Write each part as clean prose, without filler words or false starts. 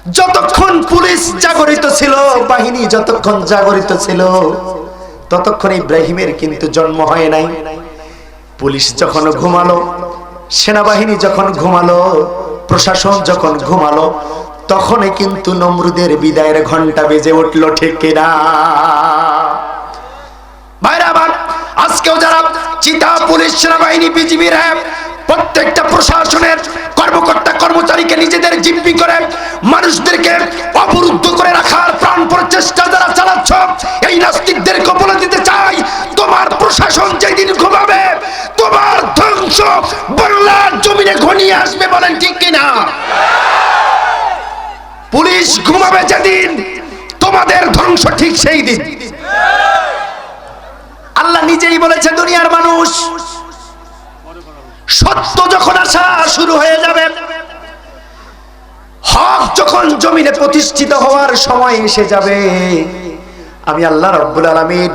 যতক্ষণ পুলিশ জাগরিত ছিল, বাহিনী যতক্ষণ জাগরিত ছিল, ততক্ষণ ইব্রাহিমের কিন্তু জন্ম হয় নাই। পুলিশ যখন ঘুমালো, সেনাবাহিনী যখন ঘুমালো, প্রশাসন যখন ঘুমালো, তখনই কিন্তু নমরুদের বিদায়ের ঘন্টা বেজে উঠলো। ঠিক কিনা ভাইরা আমার? আজকেও যারা চিতা, পুলিশ, সেনাবাহিনী, বিজিবি, র‍্যাব, প্রত্যেকটা প্রশাসনের কর্মকর্তা কর্মচারীকে নিজেদের জিম্মি করে মানুষদেরকে অবরুদ্ধ করে রাখার প্রাণপণ চেষ্টা যারা চালাচ্ছ, এই নাস্তিকদেরকে বলে দিতে চাই, তোমার প্রশাসন যেদিন ঘুমাবে, তোমার ধ্বংস বাংলার জমিনে ঘনিয়ে আসবে। বলেন ঠিক কিনা? পুলিশ ঘুমাবে যেদিন, তোমাদের ধ্বংস ঠিক সেই দিন। আল্লাহ নিজেই বলেছে, দুনিয়ার মানুষ, সত্য যখন আসা শুরু হয়ে যাবে, হক যখন জমিনে প্রতিষ্ঠিত হওয়ার সময় এসে যাবে, আমি আল্লাহ রাব্বুল আলামিন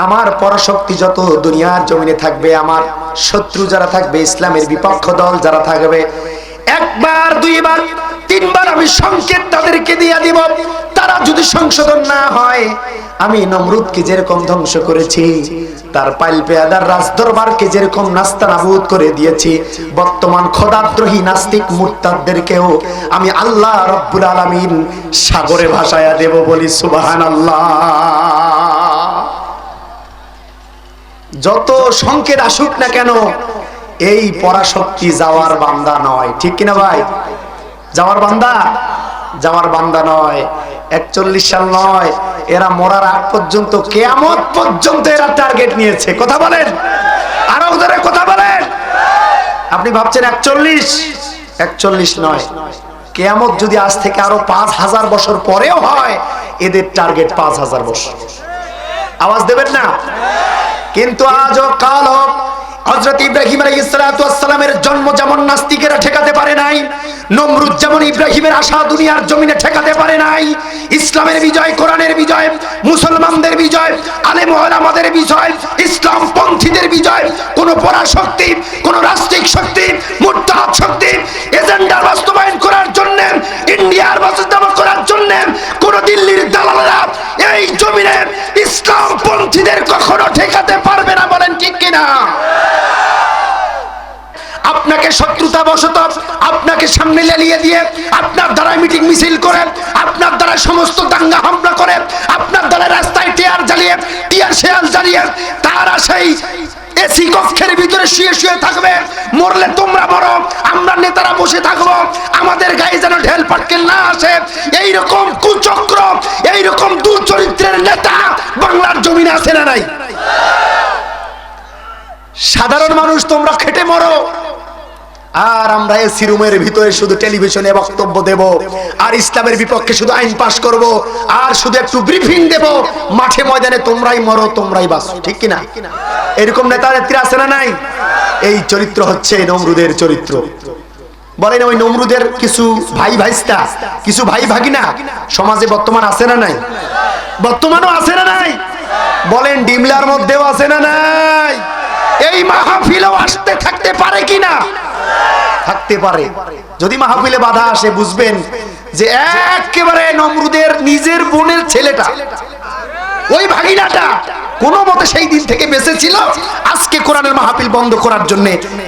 আমার পরাশক্তি যত দুনিয়ার জমিনে থাকবে, আমার শত্রু যারা থাকবে, ইসলামের বিপক্ষ দল যারা থাকবে, একবার, দুইবার, তিনবার আমি সংকেত তাদেরকে দিয়ে দিব। তারা যদি সংশোধন না হয়, আমি নমরুদকে যেরকম ধ্বংস করেছি, তার পাইল পেয়াদার রাজদরবারকে যেরকম নাস্তানাবুদ করে দিয়েছি, বর্তমান খোদাদ্রোহী নাস্তিক মুরতাদদেরকেও আমি আল্লাহ রাব্বুল আলামিন সাগরে ভাসায়া দেব। বলি সুবহানাল্লাহ। যত সংকেত আসুক না কেন, এই পরাশক্তি যাওয়ার বান্দা নয়। ঠিক কিনা ভাই? যাওয়ার বান্দা, যাওয়ার বান্দা নয়। 41 সাল নয়, এরা মরার আগ পর্যন্ত, কিয়ামত পর্যন্ত এরা টার্গেট নিয়েছে। কথা বলেন, আরো ধরে কথা বলেন। আপনি ভাবছেন 41 নয়, কিয়ামত যদি আজ থেকে আরো 5000 বছর পরেও হয়, এদের টার্গেট 5000 বছর। আওয়াজ দেবেন না? কিন্তু আজও কাল হোক, হযরত ইব্রাহিম আলাইহিস সালাতু ওয়াস সালামের জন্ম যেমন নাস্তিকেরা ঠেকাতে পারে নাই, নমরুদ যেমন ইব্রাহিমের আশা দুনিয়ার জমিনে ঠেকাতে পারে নাই, ইসলামের বিজয়, কোরআনের বিজয়, মুসলমানদের বিজয়, আলেম ওলামাদের বিজয়, ইসলাম পন্থীদের বিজয়, কোন পরাশক্তি, কোন রাষ্ট্রিক শক্তি, মুরতাদ শক্তি এজেন্ডা বাস্তবায়ন করার জন্য, ইন্ডিয়ার বাস্তবায়ন করার জন্য কোন দিল্লির দালালেরা এই জমিনে ইসলাম পন্থীদের কখনো ঠেকাতে পারবে না। বলেন ঠিক কিনা? আপনাকে শত্রুতা বশত, আপনাকে সামনে লেলিয়ে দিয়ে, আপনার দ্বারা মিটিং মিছিল করে, আপনার দ্বারা সমস্ত দাঙ্গা হামলা করে, আপনার দ্বারা রাস্তায় টিয়ার জ্বালিয়ে, টিয়ার শেয়াল জ্বালিয়ে, তারা সেই এসি কক্ষের ভিতরে শুয়ে শুয়ে থাকবে। মরলে তোমরা মরো, আমরা নেতারা বসে থাকবো, আমাদের গায়ে যেন ঢেল পাটকেল না আসে। এইরকম কুচক্র, এইরকম দুচরিত্রের নেতা বাংলার জমিনে আছে না নাই? সাধারণ মানুষ তোমরা খেটে মরো, আর আমরা এসি রুমের ভিতরে শুধু টেলিভিশনে বক্তব্য দেব, আর ইসলামের বিপক্ষে শুধু আইন পাশ করব, আর শুধু একটু ব্রিফিং দেব। মাঠে ময়দানে তোমরাই মরো, তোমরাই বাঁচো। ঠিক কিনা? এরকম নেতা নেত্রী আছে না নাই? এই চরিত্র হচ্ছে নমরুদের চরিত্র। বলেন, ওই নমরুদের কিছু ভাই ভাইস্তা, কিছু ভাই ভাগিনা সমাজে বর্তমান আছে না নাই? বর্তমানও আছে না নাই? বলেন, ডিমলার মধ্যেও আছে না নাই? এই মাহফিলেও আসতে থাকতে পারে কিনা? থাকতে পারে। যদি মাহফিলে বাধা আসে, বুঝবেন যে একেবারে নমরুদের নিজের বোনের ছেলেটা, ওই ভাগিনাটা কোনো মতে সেই দিন থেকে বেঁচে ছিল, আজকে কোরআনের মাহফিল বন্ধ করার জন্য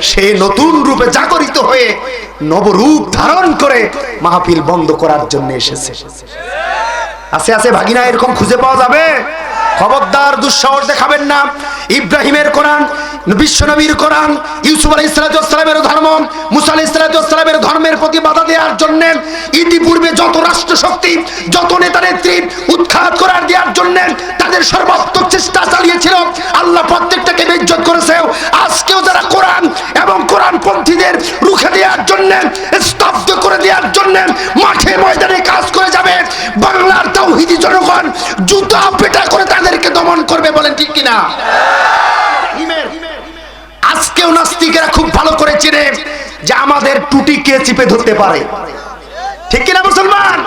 সে নতুন রূপে জাগরিত হয়ে নবরূপ ধারণ করে মাহফিল বন্ধ করার জন্য এসেছে। আছে আছে ভাগিনা, এরকম খুঁজে পাওয়া যাবে? খবরদার, দুঃসাহস দেখাবেন না। ইব্রাহিমের কোরআন, বিশ্বনবীর কোরআন, ইউসুফ আলাইহিস সালামের ধর্ম, মুসা আলাইহিস সালামের ধর্মের প্রতি বাধা দেওয়ার জন্য ইতিপূর্বে যত রাষ্ট্র শক্তি, যত নেতা নেত্রী উৎখাত করার দেওয়ার জন্য তাদের সর্বাত্মক চেষ্টা চালিয়েছিল, আল্লাহ প্রত্যেকটাকে বেইজ্জত করেছে। আজকেও যারা কোরআন এবং কোরআন পন্থীদের রুখে দেওয়ার জন্য, স্তব্ধ করে দেওয়ার জন্য মাঠে ময়দানে কাজ করে যাবে, বাংলার তাওহীদি জনগণ জুতা পেটা করে তাদেরকে দমন করবে। বলেন ঠিক কিনা? আজকেও নাস্তিকেরা খুব ভালো করে চেনে যে আমাদের টুটি কে চিপে ধরতে পারে। ঠিক কিনা মুসলমান?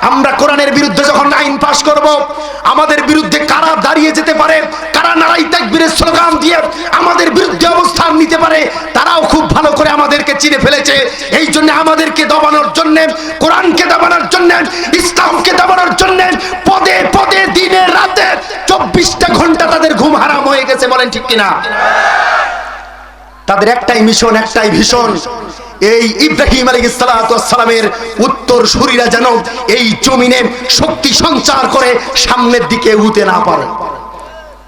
আমরা আমরা কোরআনের বিরুদ্ধে যখন আইন পাশ করব, আমাদের বিরুদ্ধে কারা দাঁড়িয়ে যেতে পারে, কারা নারাই তাকবীরের স্লোগান দিয়ে আমাদের বিরুদ্ধে অবস্থান নিতে পারে, তারাও খুব ভালো করে আমাদেরকে চিনে ফেলেছে। এই জন্য আমাদেরকে দবানোর জন্য, কোরআনকে দবানোর জন্য, ইসলামকে দবানোর জন্য পদে পদে দিনে রাতে 24টা ঘন্টা তাদের ঘুম হারাম হয়ে গেছে। বলেন ঠিক কিনা? তাদের একটাই মিশন, একটাই ভীষণ, এই ইব্রাহিম আলাইহিস সালাতু ওয়াস সালামের উত্তরসূরিরা যেন এই জমিনে শক্তি সঞ্চার করে সামনের দিকে এগোতে না পারে।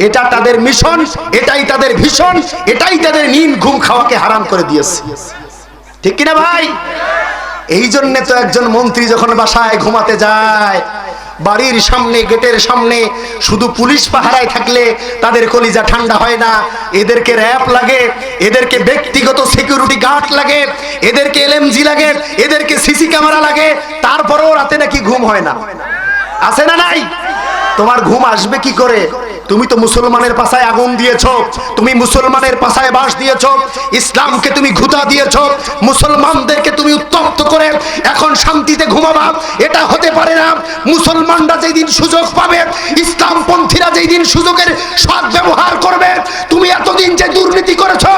এটা তাদের মিশন, এটাই তাদের ভীষণ, এটাই তাদের নিন ঘুম খাওয়াকে হারাম করে দিয়েছে। ঠিক কিনা ভাই? এই জন্য তো একজন মন্ত্রী যখন বাসায় ঘুমাতে যায়, বাড়ির সামনে, গেটের সামনে শুধু পুলিশ পাহারায় থাকলে তাদের কলিজা ঠান্ডা হয় না। এদেরকে র‍্যাব লাগে, এদেরকে ব্যক্তিগত সিকিউরিটি গার্ড লাগে, এদেরকে এলএমজি লাগে, এদেরকে সিসি ক্যামেরা লাগে, তারপরেও রাতে নাকি ঘুম হয় না। আছে না নাই? তোমার ঘুম আসবে কি করে? তুমি তো মুসলমানের পাছায় আগুন দিয়েছো, তুমি মুসলমানের পাছায় বাঁশ দিয়েছো, ইসলামকে তুমি ঘুতা দিয়েছো, মুসলমানদেরকে তুমি উত্তপ্ত করে এখন শান্তিতে ঘুমাবা, এটা হতে পারে না। মুসলমানরা যেই দিন সুযোগ পাবে, ইসলামপন্থীরা যেই দিন সুযোগের সৎ ব্যবহার করবে, তুমি এতদিন যে দুর্নীতি করেছো,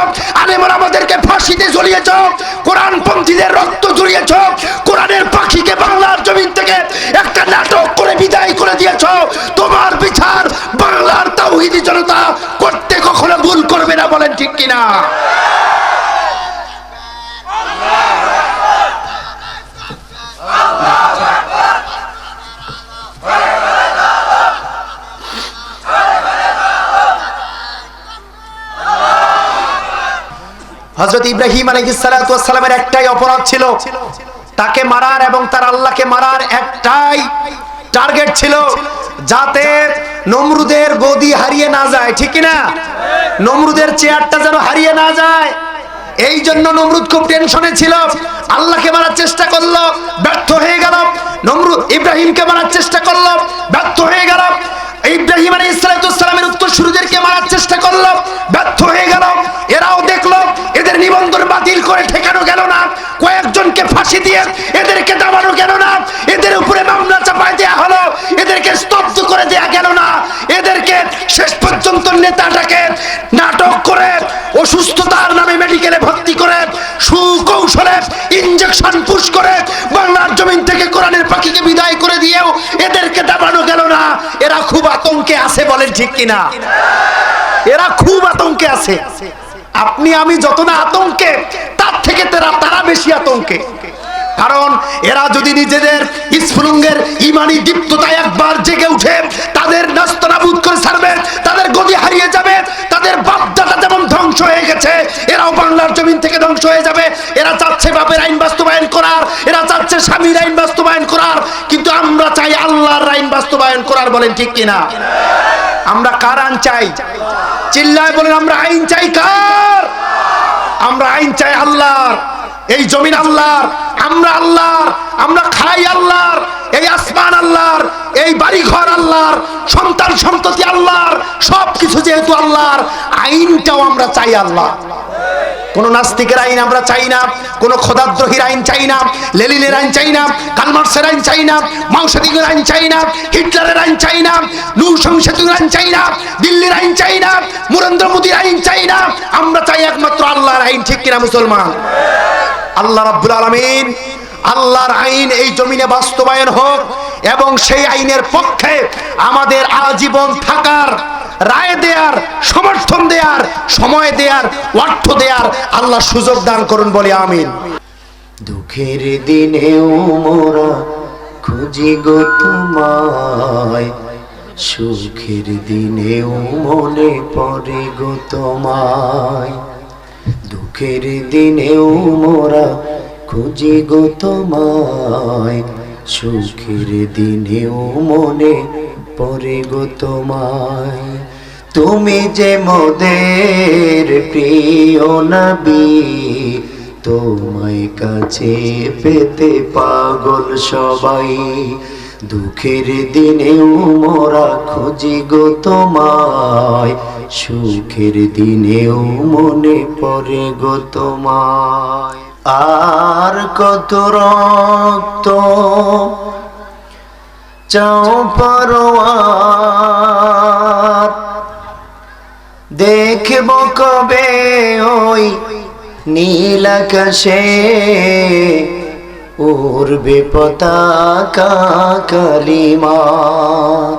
আলেমরা আমাদেরকে ফাঁসিতে ঝুলিয়েছো, কোরআনপন্থীদের রক্ত ঝরিয়েছো, কোরআনের পাখিকে বাংলার জমিন থেকে একটা নাটক করে বিদায় করে দিয়েছো, তোমার বিচার বাংলার তাওহীদি জনতা করতে কখনো ভুল করবে না। বলেন ঠিক কিনা? হযরত ইব্রাহিম আলাইহিস সালাতু ওয়াস সালামের একটাই অপরাধ ছিল, তাকে মারার এবং তার আল্লাহকে মারার একটাই টার্গেট ছিল, যাতে নমরুদের গদি হারিয়ে না যায়। ঠিক কিনা? নমরুদের চেয়ারটা যেন হারিয়ে না যায়। এই জন্য নমরুদ খুব টেনশনে ছিল, আল্লাহকে মারার চেষ্টা করলো, ব্যর্থ হয়ে গেল। নমরুদ ইব্রাহিমকে মারার চেষ্টা করলো, ব্যর্থ হয়ে গেল। ইব্রাহিম আলাইহিস সালাতু ওয়াস সালামের উত্তরসূরিদেরকে মারার চেষ্টা করলো, ব্যর্থ হয়ে গেল। এরাও দেখলো এদের নিবন্ধন বাতিল করে ঠেকানো গেল না, কয়েকজনকে ফাঁসি দিয়ে এদেরকে দাবানো গেল না, এদের উপরে মামলা চাপায় দেয়া হলো, এদেরকে স্তব্ধ করে দেয়া গেল না, এদেরকে শেষ পর্যন্ত নেতাটাকে নাটক করে অসুস্থতার নামে মেডিকেলে ভর্তি করে সুকৌশলে ইনজেকশন পুশ করে বাংলার জমিন থেকে কোরআনের পাখিকে বিদায় করে দিয়েও এদেরকে দাবানো গেল না। এরা খুব আতঙ্কে আছে। বলেন ঠিক কিনা? এরা খুব আতঙ্কে আছে। আপনি আমি যত না আতঙ্কে, তার থেকে তারা বেশি আতঙ্কে। কারণ এরা যদি নিজেদের স্ফুলিঙ্গের ইমানি দীপ্ততায় একবার জেগে উঠে তাদের নাস্তানাবুদ করে ছাড়বে, তাদের গদি হারিয়ে যাবে, তাদের বাপদাদা যেমন ধ্বংস হয়ে গেছে, এরাও বাংলার জমিন থেকে ধ্বংস হয়ে যাবে। এরা চাচ্ছে বাপের আইন বাস্তবায়ন করার, এরা চাচ্ছে স্বামীর আইন বাস্তবায়ন করার, কিন্তু আমরা চাই আল্লাহর আইন বাস্তবায়ন করার। বলেন ঠিক কিনা? আমরা কার আইন চাই? চিল্লায় বলেন, আমরা আইন চাই কার? আমরা আইন চাই আল্লাহর। এই জমিন আল্লাহর, আমরা আল্লাহর, আমরা খাই আল্লাহর, এই আসমান আল্লাহর, এই বাড়ি ঘর আল্লাহর, সন্তান সন্ততি আল্লাহর, সবকিছু যেহেতু আল্লাহর, আইনটাও আমরা চাই আল্লাহ। কোন নাস্তিকের আইন আমরা চাই না, কোন খোদাদ্রোহীর আইন চাই না, লেনিনের আইন চাই না, কার্ল মার্ক্সের আইন চাই না, মাও সেতুংয়ের আইন চাই না, হিটলারের আইন চাই না, নূর সেতুংয়ের আইন চাই না, দিল্লির আইন চাই না, নরেন্দ্র মোদীর আইন চাই না। আমরা চাই একমাত্র আল্লাহর আইন। ঠিক কিনা মুসলমান? আল্লাহ রাব্বুল আলামিন, আল্লাহর আইন এই জমিনে বাস্তবায়ন হোক এবং সেই আইনের পক্ষে আমাদের আজীবন থাকার, রায় দেয়ার, সমর্থন দেয়ার, সময় দেয়ার, অর্থ দেয়ার আল্লাহ সুযোগ দান করুন, বলে আমিন। দুঃখের দিনেও মোরা খুঁজি গো তোমায়, সুখের দিনেও মনে পড়ে গো তোমায়। দুঃখের দিনেও মোরা খুঁজি গো তোমায়, সুখের দিনেও মনে পড়ে গো তোমায়। তুমি যে মোদের প্রিয় নবী, তোমায় কাছে পেতে পাগল সবাই। দুঃখের দিনেও মোরা খুঁজি গো তোমায়, সুখের দিনেও মনে পড়ে গো তোমায়। আর কত রক্ত চাও পরোয়ার, দেখব কবে ওই নীল আকাশে উড়বে পতাকা কালিমার।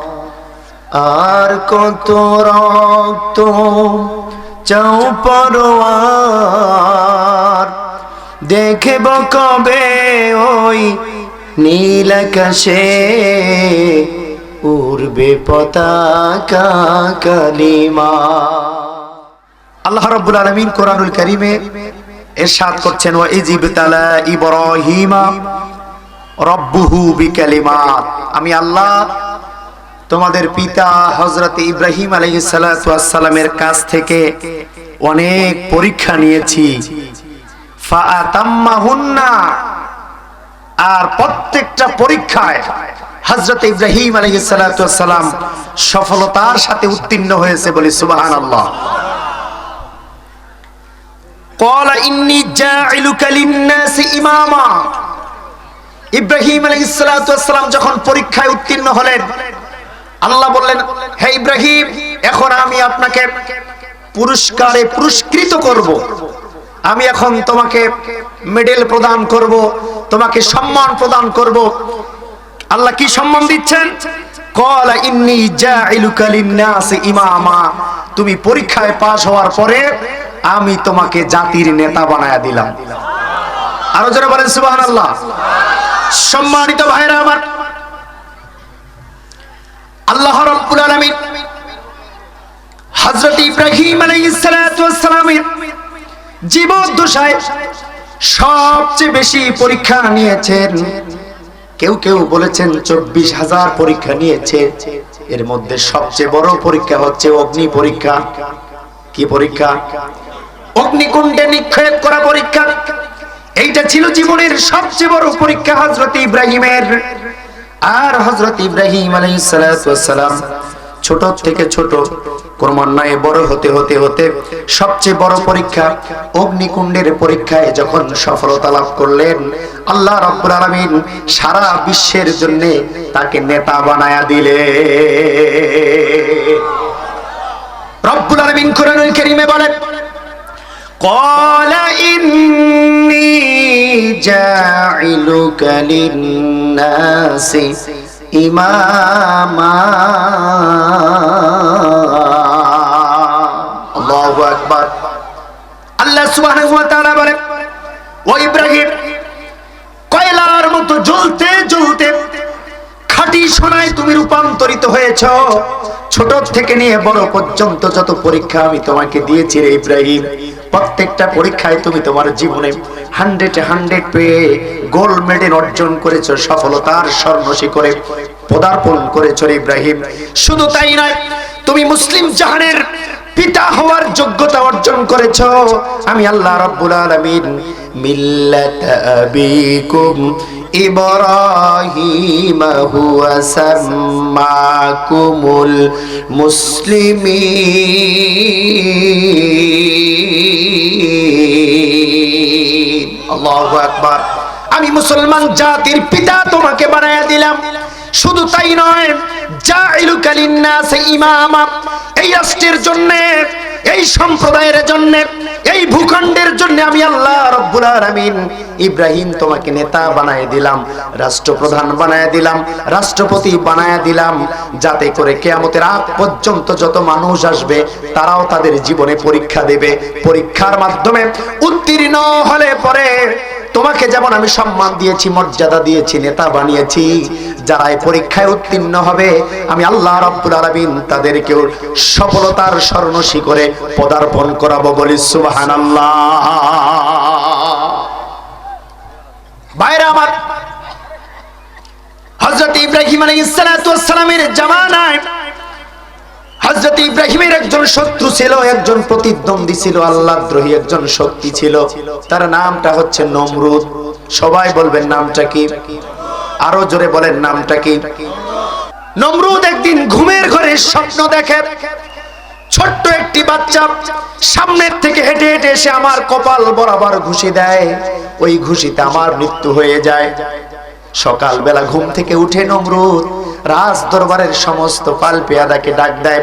আর কত রক্ত চাও পরোয়ার, দেখব কবে ওই নীল আকাশে উড়বে পতাকা কালিমার। আল্লাহ রাব্বুল আলামিন কোরআনুল কারীমে ইরশাদ করছেন, ওয়া ইযিবতালা ইব্রাহিমা রাব্বুহু বিকালিমাত। আমি আল্লাহ তোমাদের পিতা হযরত ইব্রাহিম আলাইহিস সালাতু ওয়াস সালামের কাছ থেকে অনেক পরীক্ষা নিয়েছি। ফাআতাম্মাহুন্না, আর প্রত্যেকটা পরীক্ষায় হযরত ইব্রাহিম আলাইহিস সালাতু ওয়াস সালাম সফলতার সাথে উত্তীর্ণ হয়েছে, বলি সুবহানাল্লাহ। ক্বালা ইন্নী জাইলুকা লিন-নাসি ইমামা। ইব্রাহিম আলাইহিস সালাতু ওয়াস সালাম যখন পরীক্ষায় উত্তীর্ণ হলেন, আল্লাহ বললেন, হে ইব্রাহিম, এখন আমি আপনাকে পুরস্কারে পুরস্কৃত করব। আমি এখন তোমাকে মেডেল প্রদান করব, তোমাকে সম্মান প্রদান করব। আল্লাহ কি সম্মান দিচ্ছেন? ক্বালা ইন্নী জাইলুকা লিন-নাসি ইমামা। তুমি পরীক্ষায় পাস হওয়ার পরে আমি তোমাকে জাতির নেতা বানায়া দিলাম। আরো জোরে বলেন সুবহানাল্লাহ। সম্মানিত ভাইরা আমার, আল্লাহ রাব্বুল আলামিন হযরত ইব্রাহিম আলাইহিস সালাতু ওয়াস সালামের জীবদ্দশায় সবচেয়ে বেশি পরীক্ষা নিয়েছেন। কেউ কেউ বলেছেন 24,000 পরীক্ষা নিয়েছে। এর মধ্যে সবচেয়ে বড় পরীক্ষা হচ্ছে অগ্নি পরীক্ষা। কি পরীক্ষা? অগ্নিকুণ্ডে নিক্ষেপ করা পরীক্ষা। এইটা ছিল জীবনের সবচেয়ে বড় পরীক্ষা হযরত ইব্রাহিমের। আর হযরত ইব্রাহিম আলাইহিস সালাতু ওয়াস সালাম ছোট থেকে ছোট ক্রমান্বয়ে বড় হতে হতে হতে সবচেয়ে বড় পরীক্ষা অগ্নিকুণ্ডের পরীক্ষায় যখন সফলতা লাভ করলেন, আল্লাহ রাব্বুল আলামিন সারা বিশ্বের জন্য তাকে নেতা বানায়া দিলেন। রব্বুল আলামিন কোরআনুল কারীমে বলেন, ক্বালা ইন্নী জাইলুকা লিন-নাসি ইমামা। আল্লাহু আকবার। আল্লাহ সুবহানাহু ওয়া তাআলা বলেন, ও ইব্রাহিম, কয়লার মতো জ্বলতে জ্বলতে খাঁটি সোনায় তুমি রূপান্তরিত হয়েছো। ছোট থেকে নিয়ে বড় পর্যন্ত যত পরীক্ষা আমি তোমাকে দিয়েছি রে ইব্রাহিম, প্রত্যেকটা পরীক্ষায় তুমি তোমার জীবনে 100 পেয়ে গোল্ড মেডেল অর্জন করেছো, সফলতার স্বর্ণ শিখরে পদার্পণ করেছো রে ইব্রাহিম। শুধু তাই নয়, তুমি মুসলিম জাহানের পিতা হওয়ার যোগ্যতা অর্জন করেছো। আমি আল্লাহ রাব্বুল আলামিন মিল্লাত আবিকুম ইব্রাহিম হুয়া সাম্মাকুমুল মুসলিমিন। আল্লাহু আকবার। আমি মুসলমান জাতির পিতা তোমাকে বানায়া দিলাম। শুধু তাই নয়, জাইলুকা লিন-নাসি ইমামা। এই রাষ্ট্রের জন্য, এই সম্প্রদায়ের জন্য, এই ভূখণ্ডের জন্য আমি আল্লাহ রাব্বুল আলামিন ইব্রাহিম তোমাকে নেতা বানায় দিলাম, রাষ্ট্রপ্রধান বানায় দিলাম, রাষ্ট্রপতি বানায় দিলাম, যাতে করে কিয়ামতের আগ পর্যন্ত যত মানুষ আসবে তারাও তাদের জীবনে পরীক্ষা দেবে। পরীক্ষার মাধ্যমে উত্তীর্ণ হলে পরে তোমাকে যেমন আমি সম্মান দিয়েছি, মর্যাদা দিয়েছি, নেতা বানিয়েছি, যারা এই পরীক্ষায় উত্তীর্ণ হবে আমি আল্লাহ রাব্বুল আলামিন তাদেরকেও সফলতার স্বর্ণ শিখরে পদার্পণ করাবো, বলি সুবহানাল্লাহ। ভাইরা আমার, হযরত ইব্রাহিম আলাইহিস সালাতু ওয়াস সালামের জামানায় হযরত ইব্রাহিমের একজন শত্রু ছিল, একজন প্রতিদ্বন্দ্বী ছিল, আল্লাহদ্রোহী একজন শক্তি ছিল। তার নামটা হচ্ছে নমরুদ। সবাই বলবেন নামটা কি? আরো জোরে বলেন নামটা কি? নমরুদ একদিন ঘুমের ঘরে স্বপ্ন দেখে, ছোট্ট একটি বাচ্চা সামনের থেকে হেঁটে হেঁটে এসে আমার কপাল বরাবর ঘুষি দেয়, ওই ঘুষিতে আমার মৃত্যু হয়ে যায়। সকালবেলা ঘুম থেকে উঠে নমরুদ রাজ দরবারের সমস্ত পাল পেয়াদাকে ডাক দেয়,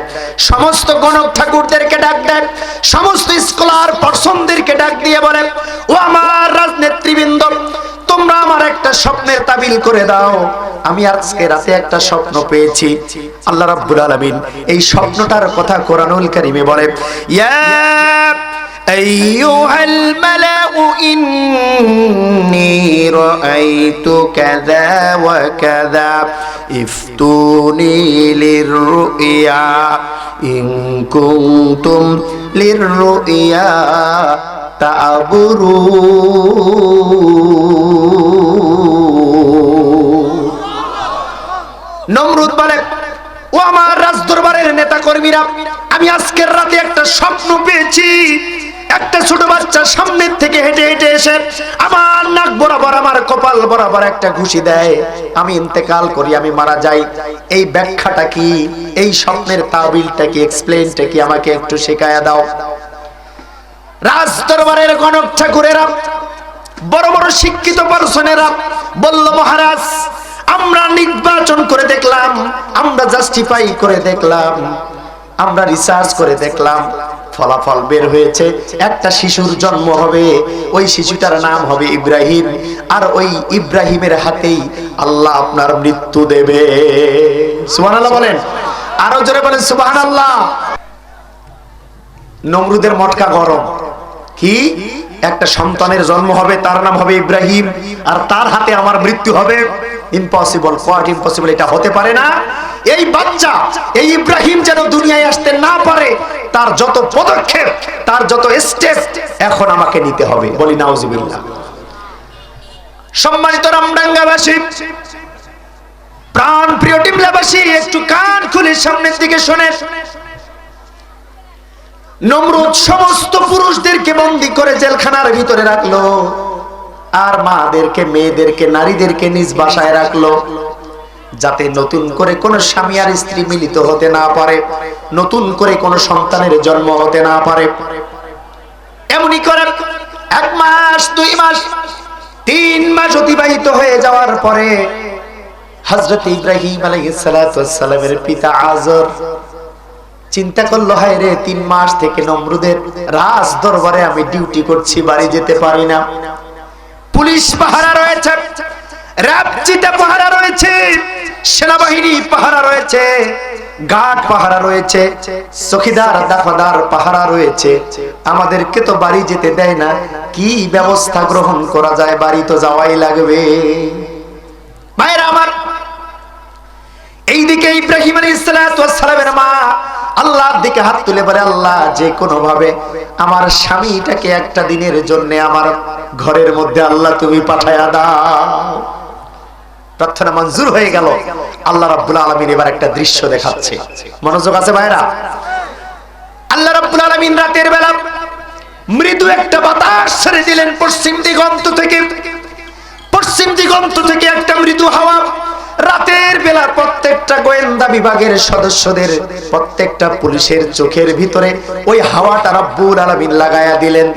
সমস্ত গণক ঠাকুরদেরকে ডাক দেয়, সমস্ত স্কলার পার্সনদেরকে ডাক দিয়ে বলে, ও আমার রাজনেতৃবৃন্দ, তোমরা আমার একটা স্বপ্নের তাবিল করে দাও। আমি আজকে রাতে একটা স্বপ্ন পেয়েছি। আল্লাহ রাব্বুল আলামিন এই স্বপ্নটার কথা কোরআনুল কারীমে বলে, ইয়া আইয়ুহাল মালাউ ইন্নী রাআইতু কাযা ওয়া কাযা ইফতুনি লিররুইয়া ইন কুনতুম লিররুইয়া তা'বুরুন। নমরুদ বলে, ও আমার রাজদরবারের নেতা কর্মীরা, আমি আজকের রাতে একটা স্বপ্ন পেয়েছি। একটা ছোট বাচ্চা সামনের থেকে হেঁটে হেঁটে এসে আমার নাক বরাবর, আমার কপাল বরাবর একটা ঘুষি দেয়। আমি ইন্তেকাল করি, আমি মারা যাই। এই ব্যাখ্যাটা কি? এই স্বপ্নের তাবিলটা কি? এক্সপ্লেইনটা কি? আমাকে একটু শেখায়া দাও। রাজদরবারের গণক ঠাকুরেরা, বড় বড় শিক্ষিত পার্সনেরা বলল, মহারাজ, আমরা নির্বাচন করে দেখলাম, আমরা জাস্টিফাই করে দেখলাম, আমরা রিসার্চ করে দেখলাম, ফলাফল বের হয়েছে, একটা শিশুর জন্ম হবে। ওই শিশুটার নাম হবে ইব্রাহিম, আর ওই ইব্রাহিমের হাতেই আল্লাহ আপনার মৃত্যু দেবে। সুবহানাল্লাহ বলেন, আরো জোরে বলেন সুবহানাল্লাহ। নমরুদের মটকা গরম। কি? একটা সন্তানের জন্ম হবে, তার নাম হবে ইব্রাহিম, আর তার হাতে আমার মৃত্যু হবে। ইম্পসিবল, কোয়াট ইম্পসিবল, এটা হতে পারে না। এই বাচ্চা, এই ইব্রাহিম যেন দুনিয়ায় আসতে না পারে, তার যত পদক্ষেপ, তার যত স্টেপ এখন আমাকে নিতে হবে। বলি নাউজুবিল্লাহ। সম্মানিত রামডাঙ্গাবাসী, প্রাণ প্রিয় ডিমলাবাসী, একটু কান খুলে সামনের দিকে শোনেন। নমরুদ সমস্ত পুরুষদেরকে বন্দী করে জেলখানার ভিতরে রাখলো, আর মাদেরকে, মেয়েদেরকে, নারীদেরকে নিজ বাসায় রাখলো, যাতে নতুন করে কোন স্বামী আর স্ত্রী মিলিত হতে না পারে, নতুন করে কোন সন্তানের জন্ম হতে না পারে। এমনি করে 1 মাস, 2 মাস, 3 মাস অতিবাহিত হয়ে যাওয়ার পরে হযরত ইব্রাহিম আলাইহিস সালাতু ওয়াস সালামের পিতা আযর চিন্তা করলো, হায় রে, 3 মাস থেকে নমরুদের রাজ দরবারে আমি ডিউটি করছি, বাড়ি যেতে পারি না। পুলিশ পাহারা রয়েছে, রাবচিটা পাহারা রয়েছে, সেনাবাহিনী পাহারা রয়েছে, গার্ড পাহারা রয়েছে, চৌকিদার দাফাদার পাহারা রয়েছে। আমাদেরকে তো বাড়ি যেতে দেয় না, কি ব্যবস্থা গ্রহণ করা যায়? বাড়ি তো যাওয়াই লাগবে। ভাইরা আমার, এইদিকে ইব্রাহিম আলাইহিস সালাতু ওয়াস সালামের মা আল্লাহর দিকে হাত তুলে বলে, আল্লাহ, যে কোনো ভাবে আমার স্বামীটাকে একটা দিনের জন্য আমার ঘরের মধ্যে আল্লাহ তুমি পাঠায়া দাও। প্রার্থনা মঞ্জুর হয়ে গেল। আল্লাহ রাব্বুল আলামিন এবার একটা দৃশ্য দেখাচ্ছে। মনোযোগ আছে ভাইরা? আল্লাহ রাব্বুল আলামিন রাতের বেলা মৃদু একটা বাতাস ছেড়ে দিলেন পশ্চিম দিগন্ত থেকে। পশ্চিম দিগন্ত থেকে একটা মৃদু হাওয়া রাতের বেলা প্রত্যেকটা গোয়েন্দা বিভাগের সদস্যদের, প্রত্যেকটা পুলিশের চোখের ভিতরে ওই হাওয়াটা রব্বুল আলামিন লাগায়া দিলেন।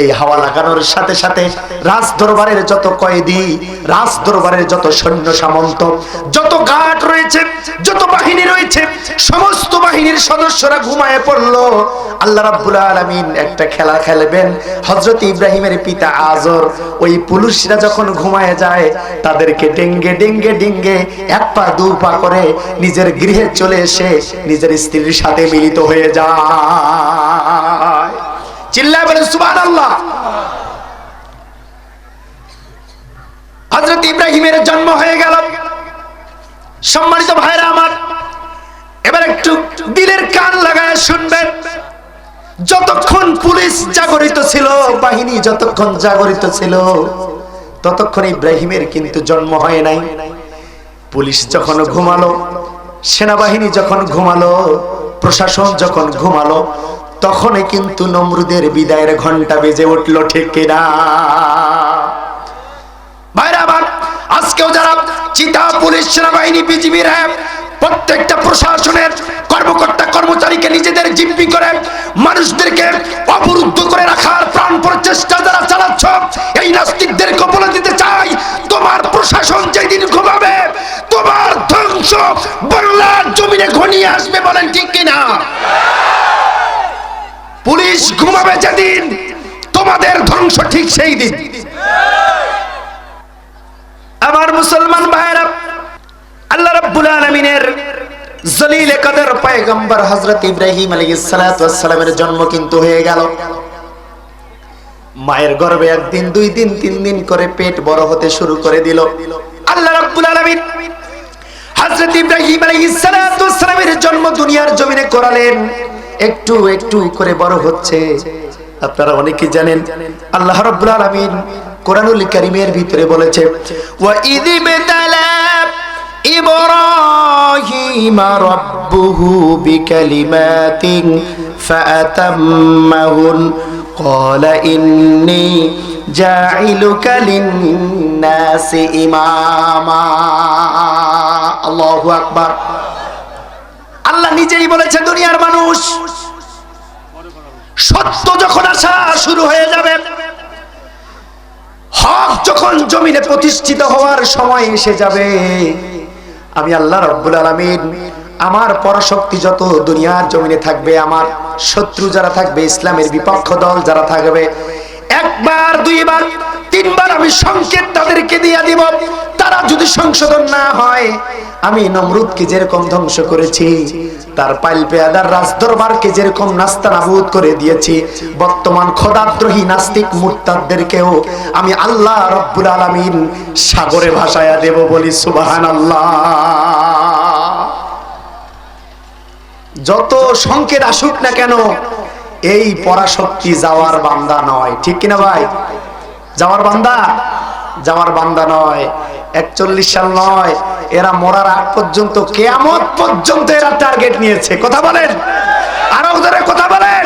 এই হাওয়া লাগানোর সাথে সাথে রাজ দরবারের যত কয়েদি, রাজ দরবারের যত সৈন্য সামন্ত, যত গার্ড রয়েছে, যত বাহিনী রয়েছে, সমস্ত বাহিনীর সদস্যরা ঘুমায়ে পড়লো। আল্লাহ রাব্বুল আলামিন একটা খেলা খেলবেন। হযরত ইব্রাহিমের পিতা আযর, ওই পুলিশরা যখন ঘুমায়ে যায়, তাদেরকে ডেঙ্গে ডেঙ্গে ডেঙ্গে 1 পা 2 পা করে নিজের গৃহে চলে এসে নিজের স্ত্রীর সাথে মিলিত হয়ে যায়। চিল্লায় বলেন সুবহানাল্লাহ। হযরত ইব্রাহিমের জন্ম হয়ে গেল। সম্মানিত ভাইরা আমার, এবার একটু দিলের কান লাগায় শুনবেন। যতক্ষণ পুলিশ জাগরিত ছিল, বাহিনী যতক্ষণ জাগরিত ছিল, ততক্ষণ ইব্রাহিমের কিন্তু জন্ম হয় নাই। পুলিশ যখন ঘুমালো, সেনাবাহিনী যখন ঘুমালো, প্রশাসন যখন ঘুমালো, তখনই কিন্তু নমরুদের বিদায়ের ঘন্টা বেজে উঠলো। ঠিক কিনা ভাইরা আমার? আজকেও যারা চিতা, পুলিশ, সেনাবাহিনী, বিজিবি, র‍্যাব, প্রত্যেকটা প্রশাসনের কর্মকর্তা কর্মচারীকে নিজেদের জিম্মি করে মানুষদেরকে অবরুদ্ধ করে রাখার প্রাণ প্রচেষ্টা যারা চালাচ্ছ, এই নাস্তিকদেরকে বলে দিতে চাই, তোমার প্রশাসন যেদিন ঘুমাবে তোমার ধ্বংস বাংলার জমিনে ঘনিয়ে আসবে। বলেন ঠিক কিনা? পুলিশ ঘুমাবে যেদিন তোমাদের ধ্বংস ঠিক সেই দিন। আমার মুসলমান ভাইরা, আল্লাহ রাব্বুল আলামিনের জলিল কদর পয়গম্বর হযরত ইব্রাহিম আলাইহিস সালাতু ওয়াস সালামের জন্ম কিন্তু হয়ে গেল। মায়ের গর্ভে একদিন, 2 দিন, 3 দিন করে পেট বড় হতে শুরু করে দিল। আল্লাহ রাব্বুল আলামিন হযরত ইব্রাহিম আলাইহিস সালাতু ওয়াস সালামের জন্ম দুনিয়ার জমিনে করালেন। একটু একটু করে বড় হচ্ছে। আপনারা অনেকে জানেন আল্লাহ রাব্বুল আলামিন কোরআনুল কারীমের ভিতরে বলেছে, ওয়া ইযিবতালা ইব্রাহিম রাব্বুহু বিকালিমাতিন ফাআতাম্মাহুন ক্বালা ইন্নী জাইলুকা লিন-নাসি ইমামা। আল্লাহু আকবার। আল্লাহ নিজেই বলেছে, দুনিয়ার মানুষ সত্য যখন আসা শুরু হয়ে যাবে, হক যখন জমিনে প্রতিষ্ঠিত হওয়ার সময় এসে যাবে, আমি আল্লাহ রাব্বুল আলামিন আমার পরাশক্তি যত দুনিয়ার জমিনে থাকবে, আমার শত্রু যারা থাকবে, ইসলামের বিপক্ষ দল যারা থাকবে, 1 বার 2 বার 3 বার আমি সংকেত তাদেরকে দিয়ে দিব। তারা যদি সংশোধন না হয়, আমি নমরুদকে যেরকম ধ্বংস করেছি, তার পাইল পেয়াদার রাজদরবারকে যেরকম নাস্তানাবুদ করে দিয়েছি, বর্তমান খোদাদ্রোহী নাস্তিক মুরতাদদেরকেও আমি আল্লাহ রাব্বুল আলামিন সাগরে ভাসায়া দেব। বলি সুবহানাল্লাহ। যত সংকেত আসুক না কেন, এই পরাশক্তি যাওয়ার বান্দা নয়। ঠিক কিনা ভাই? যাওয়ার বান্দা নয়। 41 সাল নয়, এরা মরার আগ পর্যন্ত, কিয়ামত পর্যন্ত এরা টার্গেট নিয়েছে। কথা বলেন, আরো ধরে কথা বলেন।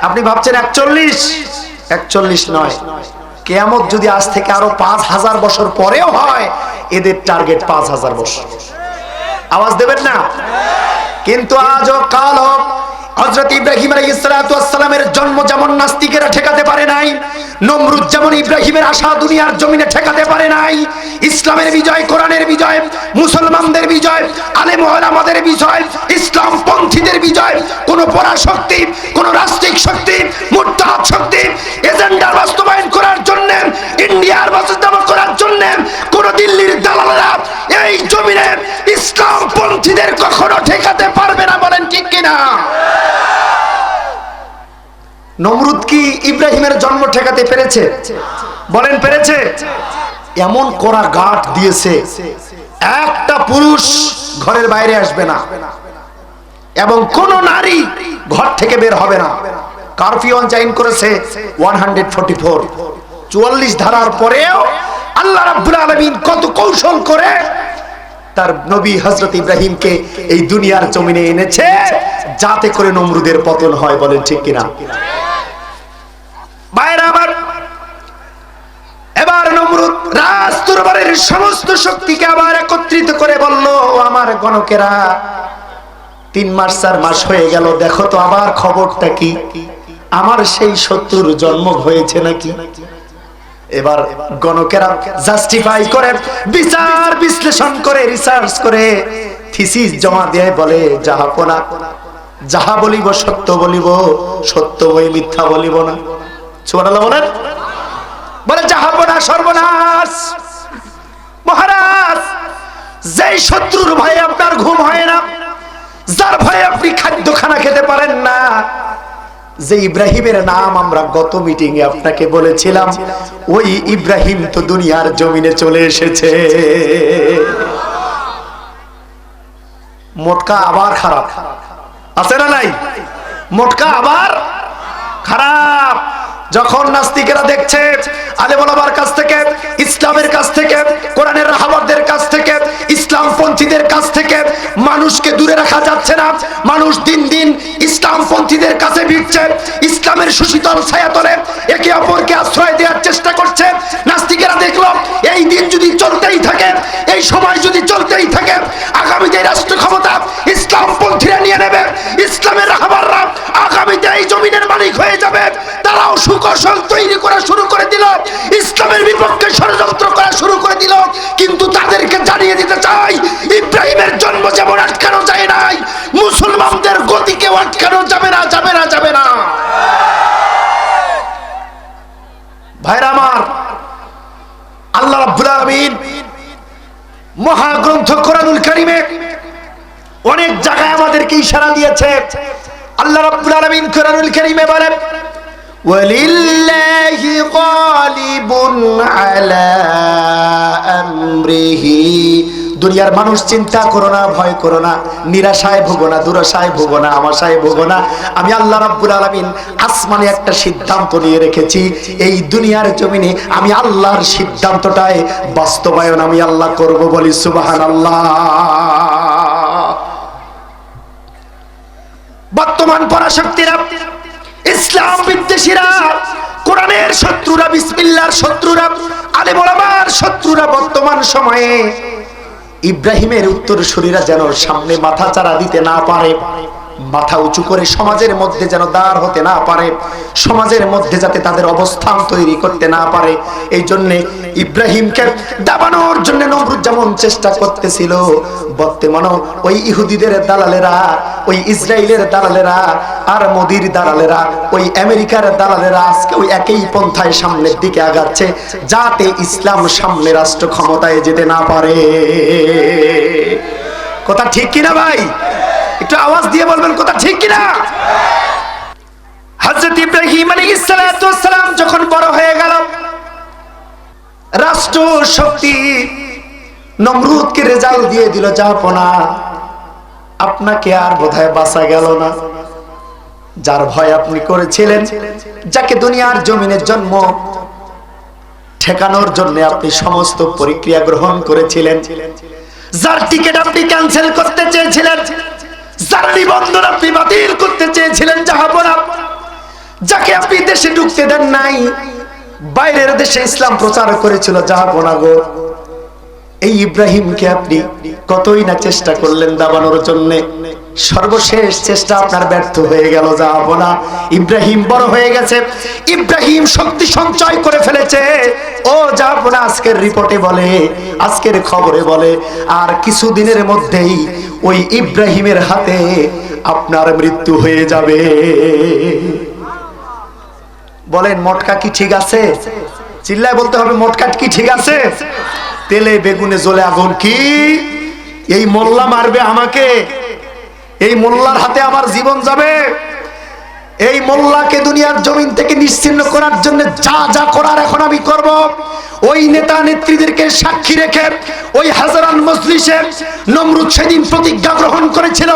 আপনি ভাবছেন 41 নয়, কিয়ামত যদি আজ থেকে আরো 5000 বছর পরেও হয়, এদের টার্গেট 5000 বছর। আওয়াজ দেবেন না? কিন্তু আজও কাল হোক, হযরত ইব্রাহিম আলাইহিস সালাতু ওয়াস সালামের জন্ম যেমন নাস্তিকেরা ঠেকাতে পারে নাই, নমরুদ যেমন ইব্রাহিমের আশা দুনিয়ার জমিনে ঠেকাতে পারে নাই, ইসলামের বিজয়, কোরআনের বিজয়, মুসলমানদের বিজয়, আলেম ওলামাদের বিজয়, ইসলাম পন্থীদের বিজয়, কোন পরাশক্তি, কোন রাষ্ট্রিক শক্তি, মুরতাদ শক্তি এজেন্ডা বাস্তবায়ন করার জন্য, ইন্ডিয়ার বাস্তবায়ন করার জন্য কোন দিল্লির দালালেরা এই জমিনে ইসলাম পন্থীদের কখনো ঠেকাতে পারবে না। বলেন ঠিক কিনা? নমরুদ কি ইব্রাহিমের জন্ম ঠেকাতে পেরেছে? বলেন পেরেছে? এমন কড়া গাঁট দিয়েছে, একটা পুরুষ ঘরের বাইরে আসবে না এবং কোন নারী ঘর থেকে বের হবে না। কারফিউ আইন করেছে 144, 44 ধারার পরেও আল্লাহ রাব্বুল আলামিন কত কৌশল করে তার নবী হযরত ইব্রাহিমকে এই দুনিয়ার জমিনে এনেছে, যাতে করে নমরুদের পতন হয়। বলেন ঠিক কিনা? ভাইরা আমার, এবার নমরুদ রাজ দরবারের সমস্ত শক্তিকে আবার একত্রিত করে বলল, আমার গণকেরা, 3 মাস 4 মাস হয়ে গেল, দেখো তো আবার খবরটা কি, আমার সেই শত্রুর জন্ম হয়েছে নাকি। এবার গণকেরা জাস্টিফাই করে, বিচার বিশ্লেষণ করে, রিসার্চ করে, থিসিস জমা দিয়ে বলে, জাহাপনা, যাহা বলিব সত্য বলিব, সত্য বই মিথ্যা বলিব না। সুবহানাল্লাহ বলেন। বলে জাহাপনা, সর্বনাশ মহারাজ, যেই শত্রুর ভয়ে আপনার ঘুম হয় না, যার ভয়ে আপনি খাদ্য খানা খেতে পারেন না, যে ইব্রাহিমের নাম আমরা গত মিটিং এ আপনাকে বলেছিলাম, ওই ইব্রাহিম তো দুনিয়ার জমিনে চলে এসেছে। মোটকা আবার খারাপ আছে না নাই? মোটকা আবার খারাপ। যখন নাস্তিকেরা দেখছে আলেম ওলামার কাছ থেকে, ইসলামের কাছ থেকে, কোরআনের রাহবরদের কাছ থেকে, ইসলাম পন্থীদের কাছ থেকে মানুষকে দূরে রাখা যাচ্ছে না, মানুষ দিন দিন ইসলাম পন্থীদের কাছে ভিড়ছে, ইসলামের সুশীতল ছায়াতলে একে অপরকে আশ্রয় দেওয়ার চেষ্টা করছে, নাস্তিকেরা দেখলো এই দিন যদি চলতেই থাকে, এই সময় যদি চলতেই থাকে, আগামীতে রাষ্ট্র দিতে চাই, ইব্রাহিমের জন্ম যেমন আটকানো যায় নাই, মুসলমানদের গতিকে আটকানো যাবে না, যাবে না, যাবে না। ভাইরা আমার, আল্লাহ রাব্বুল আলামিন মহাগ্রন্থ কোরআনুল কারীমে অনেক জায়গায় আমাদেরকে ইশারা দিয়েছে। আল্লাহ রাব্বুল আলামিন কোরআনুল কারীমে বলেন, ওয়ালিল্লাহি গালিবুন আলা আমরিহি। দুনিয়ার মানুষ চিন্তা করো না, ভয় করো না, নিরাশায় ভোগো না, দুরাশায় ভোগো না, আমাশায় ভোগো না। আমি আল্লাহ রাব্বুল আলামিন আসমানে একটা সিদ্ধান্ত নিয়ে রেখেছি, এই দুনিয়ার জমিনে আমি আল্লাহর সিদ্ধান্তটাই বাস্তবায়ন আমি আল্লাহ করব। বলি সুবহানাল্লাহ। বর্তমান পরাশক্তিরা, ইসলাম বিদ্বেষীরা, কোরআনের শত্রুরা, বিসমিল্লাহর শত্রুরা, আলেম ওলামার শত্রুরা বর্তমান সময়ে ইব্রাহিমের উত্তরসূরিরা যেন সামনে মাথা চাড়া দিতে না পারে, মাথা উঁচু করে সমাজের মধ্যে যেন দাঁড় হতে না পারে, সমাজের মধ্যে যাতে তাদের অবস্থান তৈরি করতে না পারে, এই জন্য ইব্রাহিমকে দাবানোর জন্য নমরুদ যেমন চেষ্টা করতেছিল, বর্তমানে ওই ইহুদিদের দালালেরা, ওই ইসরায়েলের দালালেরা, আর মোদির দালালেরা, ওই আমেরিকার দালালেরা আজকে ওই একই পন্থায় সামনের দিকে আগাচ্ছে, যাতে ইসলাম সামনে রাষ্ট্র ক্ষমতায় যেতে না পারে। কথা ঠিক কিনা ভাই? একটু আওয়াজ দিয়ে বলবেন কথা ঠিক কিনা? হযরত ইব্রাহিম আলাইহিস সালাতু ওয়াস সালাম যখন বড় হয়ে গেল, রাষ্ট্র শক্তি নমরুদকে রেজাল্ট দিয়ে দিল, জাহাপনা আপনাকে আর বোধহয় বাঁচা গেল না। যার ভয় আপনি করেছিলেন, যাকে দুনিয়ার জমিনের জন্ম ঠেকানোর জন্য আপনি সমস্ত প্রক্রিয়া গ্রহণ করেছিলেন, যার টিকিট আপনি ক্যান্সেল করতে চেয়েছিলেন, যার নিবন্ধন আপনি বাতিল করতে চেয়েছিলেন, জাহাপনা যাকে আপনি দেশে ঢুকতে দেন নাই, বাইরের দেশে ইসলাম প্রচার করেছিল, জাহাপনা গো, এই ইব্রাহিমকে আপনি কতই না চেষ্টা করলেন দাবানোর জন্য, সর্বশেষ চেষ্টা আপনার ব্যর্থ হয়ে গেল। জাহাপনা ইব্রাহিম বড় হয়ে গেছে, ইব্রাহিম শক্তি সঞ্চয় করে ফেলেছে। ও জাহাপনা আজকের রিপোর্টে বলে, আজকের খবরে বলে, আর কিছুদিনের মধ্যেই ওই ইব্রাহিমের হাতে আপনার মৃত্যু হয়ে যাবে। বলেন মটকা কি ঠিক আছে? চিল্লায় বলতে হবে, মটকা কি ঠিক আছে? তেলে বেগুনে জ্বলে আগুন কি? এই মোল্লা মারবে আমাকে, এই মোল্লার হাতে আমার জীবন যাবে, এই মোল্লাকে দুনিয়ার জমিন থেকে নিশ্চিহ্ন করার জন্য যা যা করার এখন আমি করব। ওই নেতা নেত্রীদেরকে সাক্ষী রেখে ওই হাজারান মজলিসে নমরুদ সেদিন প্রতিজ্ঞা গ্রহণ করেছিল,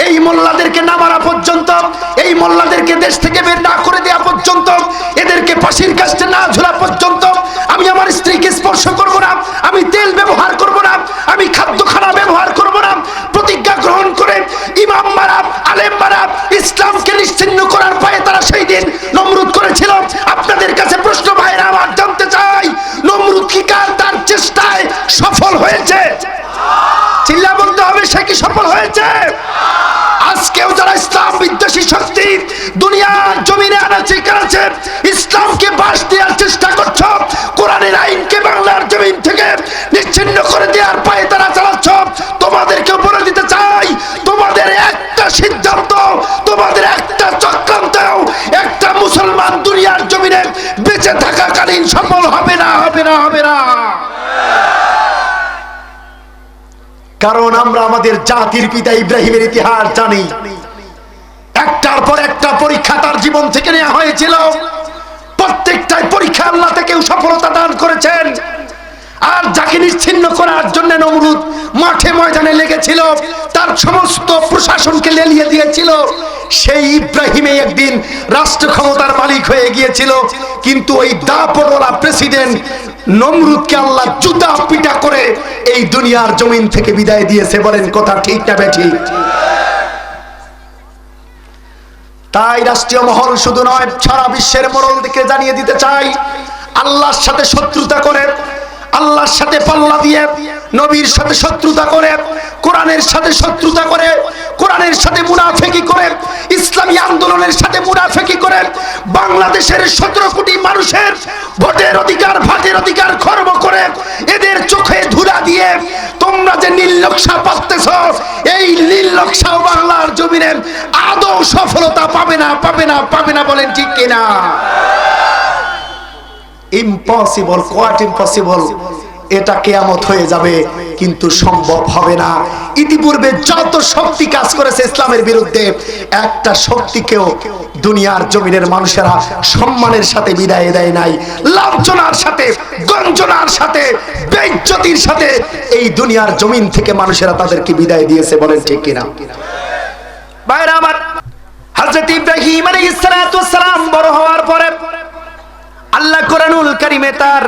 এই মোল্লাদেরকে না মারা পর্যন্ত, এই মোল্লাদেরকে দেশ থেকে বের না করে দেওয়া পর্যন্ত, এদেরকে ফাঁসির কাস্টে না ঝোলা পর্যন্ত আমি আমার স্ত্রীকে স্পর্শ করব না, আমি তেল ব্যবহার করব না, আমি খাদ্যখানা ব্যবহার করব না। প্রতিজ্ঞা গ্রহণ করে ইমাম মারা, আলেম মারা, ইসলামকে নিশ্চিহ্ন করার পায়ে তারা সেই দিন নমরুদ করেছিল। আপনাদের কাছে প্রশ্ন ভাইরা আমার, জানতে চাই নমরুদ কি কার তার চেষ্টায় সফল হয়েছে? চিল্লা বলতে হবে, সে কি সফল হয়েছে? আজকেও যারা ইসলাম বিদ্বেষী শক্তি দুনিয়ার জমিনে আনাচে কানাচে ইসলামকে বাস দেওয়ার চেষ্টা করছো, কোরআনের আইনকে বাংলার জমিন থেকে নিশ্চিহ্ন করে দেওয়ার পায়ে তারা চালাচ্ছ, তোমাদেরকে বলে দিতে চাই, তোমাদের একটা সিদ্ধান্ত, তোমাদের একটা চক্রান্ত একটা মুসলমান দুনিয়ার জমিনে বেঁচে থাকাকালীন সফল হবে না, হবে না, হবে না। কারণ আমরা আমাদের জাতির পিতা ইব্রাহিমের ইতিহাস জানি। একটার পর একটা পরীক্ষা তার জীবন থেকে নেওয়া হয়েছিল, প্রত্যেকটাই পরীক্ষা আল্লাহ থেকেও সফলতা দান করেছেন। আর যাকে নিশ্চিহ্ন করার জন্য নমরুদ মাঠে ময়দানে লেগেছিল, তার সমস্ত প্রশাসনকে লেলিয়ে দিয়েছিল, সেই ইব্রাহিমে একদিন রাষ্ট্র ক্ষমতার মালিক হয়ে গিয়েছিল। কিন্তু ওই দাপটওয়ালা প্রেসিডেন্ট নমরুদকে আল্লাহ জুতা পিটা করে এই দুনিয়ার জমিন থেকে বিদায় দিয়েছে। বলেন কথা ঠিক না বেঠিক? তাই রাষ্ট্রীয় মহল শুধু নয়, সারা বিশ্বের মোড়ল দিকে জানিয়ে দিতে চাই, আল্লাহর সাথে শত্রুতা করে, আল্লাহর সাথে পাল্লা দিয়ে, নবীর সাথে শত্রুতা করে, কোরআনের সাথে শত্রুতা করে, কোরআনের সাথে মুনাফিকি করে, ইসলামী আন্দোলনের সাথে মুনাফিকি করে বাংলাদেশের 17 কোটি মানুষের ভোটের অধিকার, ভাতের অধিকার খর্ব করে এদের চোখে ধুলা দিয়ে তোমরা যে নীল নকশা পাচ্তেছ, এই নীল নকশাও বাংলার জমিনে আদৌ সফলতা পাবে না, পাবে না, পাবে না। বলেন ঠিক কিনা? Impossible, কোয়াট impossible. এটা কিয়ামত হয়ে যাবে, কিন্তু সম্ভব হবে না। ইতিপূর্বে যত শক্তি কাজ করেছে ইসলামের বিরুদ্ধে, একটা শক্তিকেও দুনিয়ার জমিনের মানুষেরা সম্মানের সাথে বিদায় দেয় নাই। লাঞ্ছনার সাথে, গঞ্জনার সাথে, বেইজ্জতির সাথে এই দুনিয়ার জমিন থেকে মানুষেরা তাদেরকে বিদায় দিয়েছে। বলেন ঠিক কিনা? ভাইরা আমার, হযরত ইব্রাহিম আলাইহিস সালাতু ওয়াস সালাম বড় হওয়ার পরে আল্লাহ কোরআনুল কারীমে তার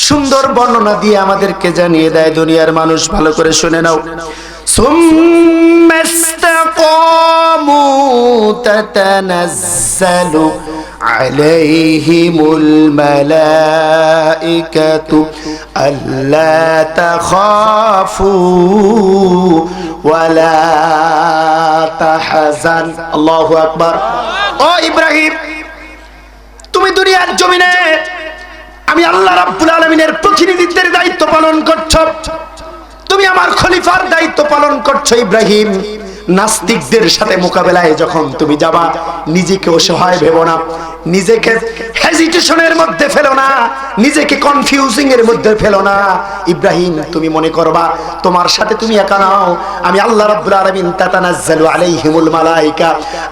সুন্দর বর্ণনা দিয়ে আমাদেরকে জানিয়ে দেয়। দুনিয়ার মানুষ ভালো করে শুনে নাও। সুম্মাস্তাকামু তাতানাজ্জালু আলাইহিমুল মালাইকাতু আল্লা তাখাফু ওয়ালা তাহজান। আল্লাহু আকবার। ও ইব্রাহিম, তুমি দুনিয়ার জমিনে আমি আল্লাহ রাব্বুল আলামিনের প্রতিনিধিত্বের দায়িত্ব পালন করছো, তুমি আমার খলিফার দায়িত্ব পালন করছো। ইব্রাহিম, নাস্তিকদের সাথে মোকাবেলায় যখন তুমি যাবা, নিজেকে অসহায় ভেবো না, নিজেকে হেজিটেশনের মধ্যে ফেলো না, নিজেকে কনফিউজিং এর মধ্যে ফেলো না। ইব্রাহিম, তুমি মনে করবা তোমার সাথে তুমি একা নাও। আমি আল্লাহ রাব্বুল আলামিন তাতানাজ্জালু আলাইহিমুল মালাইকা,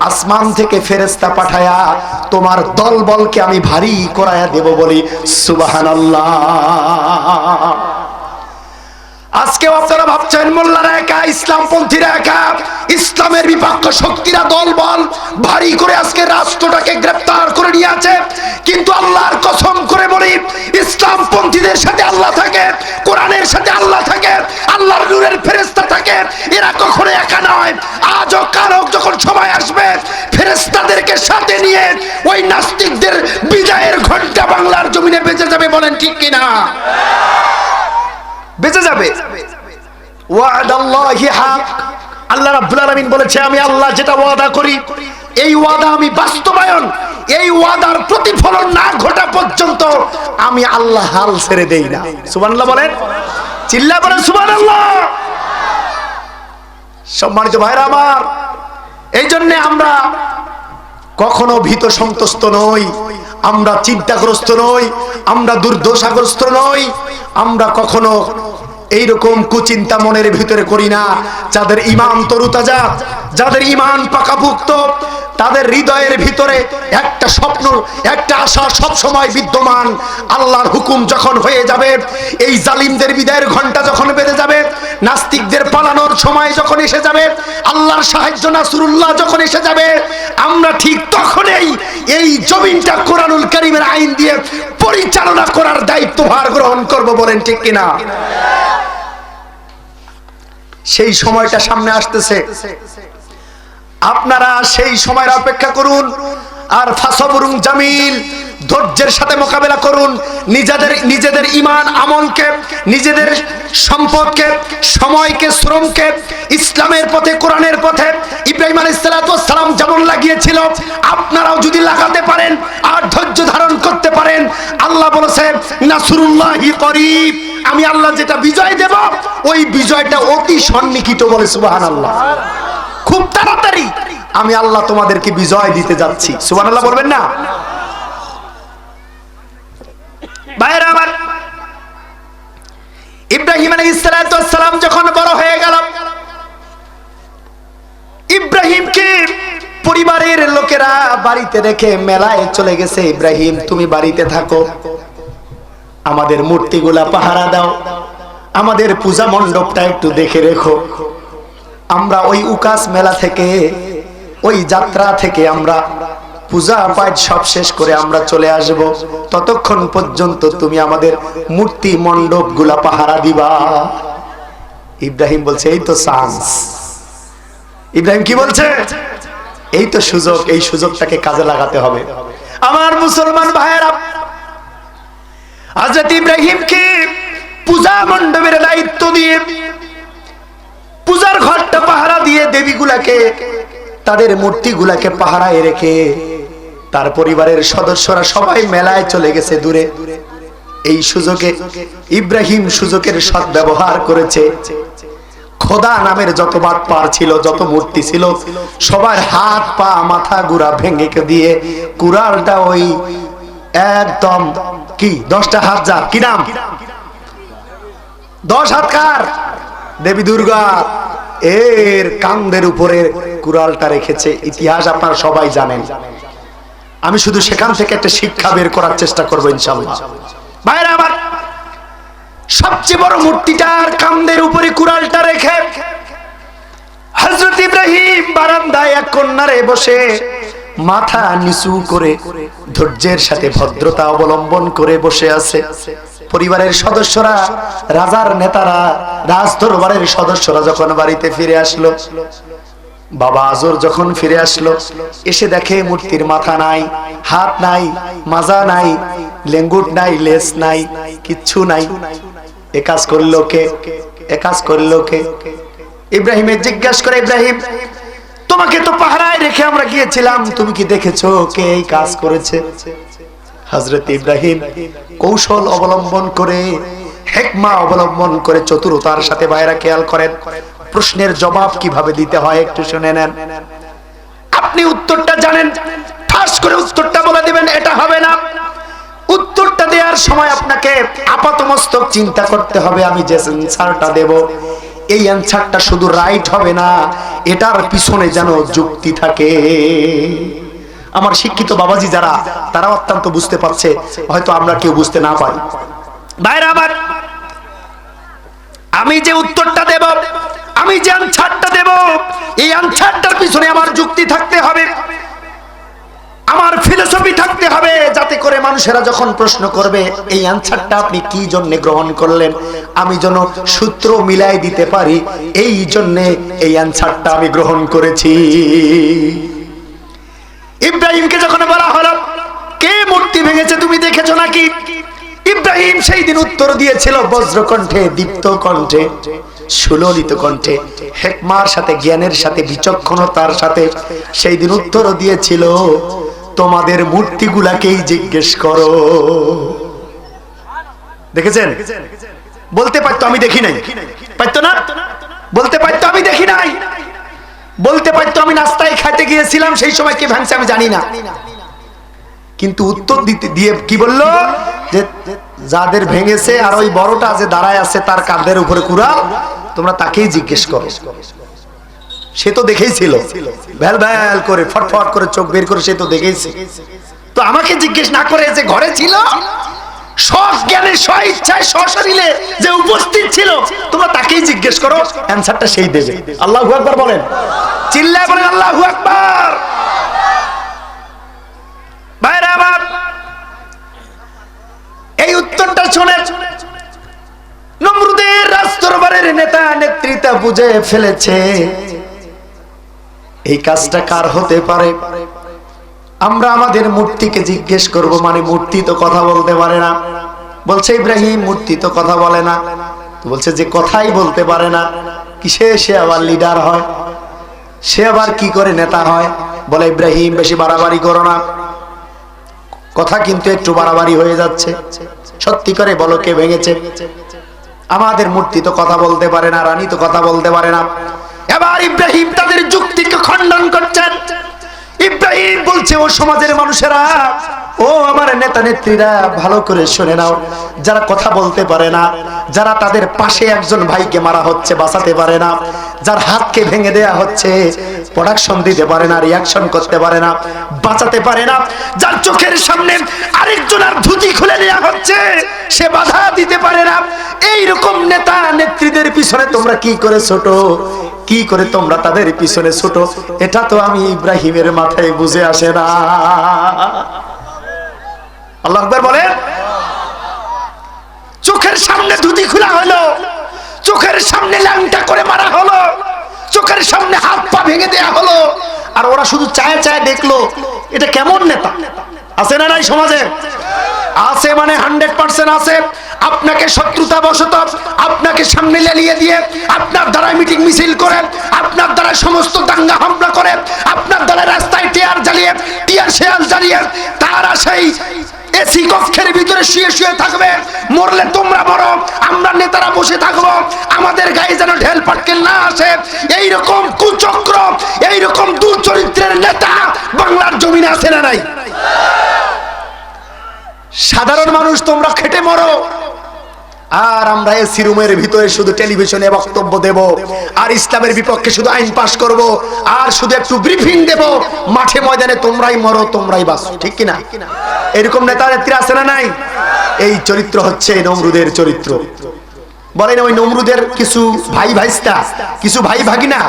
আসমান থেকে ফেরেশতা পাঠায়া তোমার দলবলকে আমি ভারী করায়া দেব। বলি সুবহানাল্লাহ। আজকে আপনারা ভাবছেন মোল্লারা একা, ইসলামপন্থীরা একা, ইসলামের বিপক্ষ শক্তিরা দলবল ভারী করে আজকে রাষ্ট্রটাকে গ্রেফতার করে নিয়ে আছে। কিন্তু আল্লাহর কসম করে বলি, ইসলামপন্থীদের সাথে আল্লাহ থাকে, কোরআনের সাথে আল্লাহ থাকে, আল্লাহর নূরের ফেরেশতা থাকে। এরা কখনো একা নয়। আজও কারো যখন সময় আসবে, ফেরেশতাদেরকে সাথে নিয়ে ওই নাস্তিকদের বিজয়ের ঘন্টা বাংলার জমিনে বেজে যাবে। বলেন ঠিক কিনা? বেঁচে যাবে। ওয়াদাল্লাহি হক। আল্লাহ রাব্বুল আলামিন বলেছে, আমি আল্লাহ যেটা ওয়াদা করি, এই ওয়াদা আমি বাস্তবায়ন, এই ওয়াদার প্রতিফলন না ঘটা পর্যন্ত আমি আল্লাহ হাল ছেড়ে দেই না। সুবহানাল্লাহ বলেন, চিল্লা বলেন সুবহানাল্লাহ। সম্মানিত ভাইরা আমার, এই জন্য আমরা কখনো ভীত সন্তুষ্ট নই, আমরা চিন্তাগ্রস্ত নই, আমরা দুর্দশাগ্রস্ত নই, আমরা কখনো এইরকম কুচিন্তা মনের ভিতরে করি না। যাদের ঈমান তরুতাজা, যাদের ঈমান পাকাপোক্ত, তাদের হৃদয়ের ভিতরে একটা স্বপ্ন, একটা আশা সব সময় বিদ্যমান। আল্লাহর হুকুম যখন হয়ে যাবে, এই জালিমদের বিদায়ের ঘন্টা যখন বেজে যাবে, নাস্তিকদের পালানোর সময় যখন এসে যাবে, আল্লাহর সাহায্য নাসরুল্লাহ যখন এসে যাবে, আমরা ঠিক তখনই এই জমিনটা কোরআনুল কারীমের আইন দিয়ে পরিচালনা করার দায়িত্বভার গ্রহণ করব। বলেন ঠিক কিনা? সেই সময়টা সামনে আসতেছে, আপনারা সেই সময়ের অপেক্ষা করুন। আর ফাসবরুন জামিল, ধৈর্যের সাথে মোকাবেলা করুন। নিজেদের ঈমান আমলকে, নিজেদের সম্পদকে, সময়কে, শ্রমকে ইসলামের পথে, কোরআনের পথে ইব্রাহিম আলাইহিস সালাতু ওয়াস সালাম যেমন লাগিয়েছিল, আপনারাও যদি লাগাতে পারেন আর ধৈর্য ধারণ করতে পারেন, আল্লাহ বলেছেন নাসরুল্লাহি করিব, আমি আল্লাহ যেটা বিজয় দেব, ওই বিজয়টা অতি সন্নিহিত। বলে সুবহানাল্লাহ। খুব তাড়াতাড়ি আমি আল্লাহ তোমাদেরকে বিজয় দিতে যাচ্ছি। সুবহানাল্লাহ বলবেন না? ভাইরা আমার, ইব্রাহিম আলাইহিস সালাতু ওয়াস সালাম যখন বড় হয়ে গেল, ইব্রাহিমকে পরিবারের লোকেরা বাড়িতে রেখে মেলায় চলে গেছে। ইব্রাহিম, তুমি বাড়িতে থাকো, আমাদের মূর্তিগুলা পাহারা দাও, আমাদের পূজা মণ্ডপটা একটু দেখে রেখো। আমরা ওই উকাস মেলা থেকে, ওই যাত্রা থেকে আমরা পূজা পাঠ সব শেষ করে আমরা চলে আসব। ততক্ষণ পর্যন্ত তুমি আমাদের মূর্তি মণ্ডপ গুলা পাহারা দিবা। ইব্রাহিম বলছে, এই তো চান্স। ইব্রাহিম কি বলছে? এই তো সুযোগ, এই সুযোগটাকে কাজে লাগাতে হবে। আমার মুসলমান ভাইয়েরা, হযরত ইব্রাহিমকে পূজা মণ্ডপের দায়িত্ব দিয়ে, পূজার ঘরটা পাহারা দিয়ে, দেবী মূর্তিগুলাকে, তাদের মূর্তিগুলাকে পাহারায় রেখে তার পরিবারের সদস্যরা সবাই মেলায় চলে গেছে দূরে। এই সুযোগে ইব্রাহিম সুযোগের সদ্ব্যবহার করেছে। খোদা নামের যত বাটপার ছিল, যত মূর্তি ছিল, সবার হাত পা মাথা গুড়া ভেঙে দিয়ে কুড়ালটা ওই একদম কি 10টা হাত, যার কি নাম 10 হাত কার? দেবী দুর্গা এর কাঁধের উপরে কুড়ালটা রেখেছে। ইতিহাস আপনারা সবাই জানেন। আমি শুধু সেখান থেকে একটা শিক্ষা বের করার চেষ্টা করবো ইনশাআল্লাহ। ভাইরা আমার, সবচেয়ে বড় মূর্তিটার কাঁধের উপরে কুড়ালটা রেখে হযরত ইব্রাহিম বারান্দায় এক কন্যারে বসে মাথা নিচু করে ধৈর্যের সাথে ভদ্রতা অবলম্বন করে বসে আছে। পরিবারের সদস্যরা, রাজার নেতারা, রাজ দরবারের সদস্যরা যখন বাড়িতে ফিরে আসলো, বাবা আজর যখন ফিরে আসলো, এসে দেখে মূর্তির মাথা নাই, হাত নাই, মাজা নাই, লেঙ্গুট নাই, লেজ নাই, কিচ্ছু নাই। এ কাজ করলো কে? এ কাজ করলো কে? ইব্রাহিমের জিজ্ঞাসা করে, ইব্রাহিম তোমাকে তো পাহারায় রেখে আমরা গিয়েছিলাম, তুমি কি দেখেছো কে এই কাজ করেছে? হযরত ইব্রাহিম কৌশল অবলম্বন করে, হিকমা অবলম্বন করে, চতুরতার সাথে, ভাইরা খেয়াল করেন, প্রশ্নের জবাব কিভাবে দিতে হয় একটু শুনে নেন। আপনি উত্তরটা জানেন, ঠাস করে উত্তরটা বলে দিবেন, এটা হবে না। উত্তরটা দেওয়ার সময় আপনাকে আপাতমস্তক চিন্তা করতে হবে, আমি যে অ্যানসারটা দেব এই অ্যানসারটা শুধু রাইট হবে না, এটার পিছনে যেন যুক্তি থাকে। আমার শিক্ষিত বাবাজি যারা, তারা অত্যন্ত বুঝতে পারছে, হয়তো আমরা কেউ বুঝতে না পারি। ভাইরা আমার, আমি যে উত্তরটা দেব, আমি যে অ্যানসারটা দেব, এই অ্যানসারটার পিছনে আমার যুক্তি থাকতে হবে, আমার ফিলোসফি থাকতে হবে, যাতে করে মানুষেরা যখন প্রশ্ন করবে এই অ্যানসারটা আপনি কি জন্য গ্রহণ করলেন, আমি যেন সূত্র মিলাই দিতে পারি, এই জন্য এই অ্যানসারটা আমি গ্রহণ করেছি। ইব্রাহিমকে যখন বলা হলো কে মূর্তি ভেঙেছে তুমি দেখেছো নাকি, ইব্রাহিম সেই দিন উত্তর দিয়েছিল বজ্রকণ্ঠে, দীপ্ত কণ্ঠে, সুললিত কণ্ঠে, হিকমার সাথে, জ্ঞানের সাথে, বিচক্ষণতার সাথে সেই দিন উত্তর দিয়েছিল, তোমাদের মূর্তিগুলাকেই জিজ্ঞেস করো। দেখেছেন? বলতে পারতো আমি দেখি নাই, পারতো না? বলতে পারতো আমি দেখি নাই, বলতে পারতো আমি নাস্তায় খাইতে গিয়েছিলাম, সেই সময় কে ভাঙছে আমি জানি না। কিন্তু উত্তর দিতে দিয়ে কি বললো, যে যাদের ভেঙেছে আর ওই বড়টা যে দাঁড়ায় আছে তার কাঁধের উপরে কুড়াল, তোমরা তাকেই জিজ্ঞেস করো। সে তো দেখেই ছিল, ভ্যাল ভ্যাল করে, ফটফট করে চোখ বের করে, সে তো দেখেইছে। তো আমাকে জিজ্ঞেস না করে যে ঘরে ছিল, সজ্ঞানে, স্বইচ্ছায়, সশরীরে যে উপস্থিত ছিল, তোমরা তাকেই জিজ্ঞেস করো, অ্যানসারটা সেই দেবে। আল্লাহু আকবার বলেন, চিল্লায় বলেন আল্লাহু আকবার। ভাইরা আমার, এই উত্তরটা শুনে নমরুদের রাজদরবারের নেতা নেতৃত্ব বুঝে ফেলেছে এই কাজটা কার হতে পারে। আমরা আমাদের মূর্তিকে জিজ্ঞেস করব, মানে মূর্তি তো কথা বলতে পারে না। বলছে ইব্রাহিম মূর্তি তো কথা বলে না। তো বলছে যে কথাই বলতে পারে না, কিসে সে আবার লিডার হয়, সে আবার কি করে নেতা হয়? বলে ইব্রাহিম বেশি বাড়াবাড়ি করো না, কথা কিন্তু একটু বাড়াবাড়ি হয়ে যাচ্ছে। সত্যি করে বলো কে ভেঙেছে? আমাদের মূর্তি তো কথা বলতে পারে না, রানী তো কথা বলতে পারে না। এবার ইব্রাহিম তাদের যুক্তিকে খণ্ডন করছেন। ইব্রাহিম বলছে, ও সমাজের মানুষেরা, ও আমার নেতা নেত্রীরা, ভালো করে শুনে নাও, যারা কথা বলতে পারে না, যারা তাদের পাশে একজন ভাইকে মারা হচ্ছে বাঁচাতে পারে না, যার হাতকে ভেঙে দেয়া হচ্ছে, প্রোডাকশন দিতে পারে না, রিয়াকশন করতে পারে না, বাঁচাতে পারে না, যার চোখের সামনে আরেকজনের ধুতি খুলে নেওয়া হচ্ছে, সে বাধা দিতে পারে না, এই রকম নেতা নেত্রীদের পিছনে তোমরা কি করে ছোট, কি করে তোমরা তাদের পিছনে ছোট, এটা তো আমি ইব্রাহিমের মাথায় বুঝে আসে না। আল্লাহু আকবার বলে। চোখের সামনে ধুতি খোলা হলো, চোখের সামনে ল্যাংটা করে মারা হলো, চোখের সামনে হাত পা ভেঙে দেয়া হলো, আর ওরা শুধু চায় চায় দেখলো। এটা কেমন নেতা? আছে না নাই সমাজে? আছে মানে 100% আছে। আপনাকে শত্রুতা বশত আপনাকে সামনে লেলিয়ে দিয়ে আপনার দ্বারা মিটিং মিছিল করে, আপনার দ্বারা সমস্ত দাঙ্গা হামলা করে, আপনার দ্বারা রাস্তায় টিয়ার জ্বালিয়ে, টিয়ার শেয়াল জ্বালিয়ে তারা সেই এসি কক্ষের ভিতরে শুয়ে শুয়ে থাকবে। মরলে তোমরা মরো, আমরা নেতারা বসে থাকবো, আমাদের গায়ে যেন ঢেল পাটকেল না আসে। এইরকম কুচক্র, এইরকম দুর্চরিত্রের নেতা বাংলার জমিনে আছে না নাই? সাধারণ মানুষ তোমরা খেটে মরো, আর আমরা এসি রুমের ভিতরে শুধু টেলিভিশনে বক্তব্য দেব, আর ইসলামের বিপক্ষে শুধু আইন পাশ করব, আর শুধু একটু ব্রিফিং দেব। মাঠে ময়দানে তোমরাই মরো, তোমরাই বাঁচো, ঠিক কিনা? এরকম নেতা নেত্রী আছে না নাই? এই চরিত্র হচ্ছে নমরুদের চরিত্র। বলেন ওই নমরুদের কিছু ভাই ভাইস্তা, কিছু ভাই ভাগিনা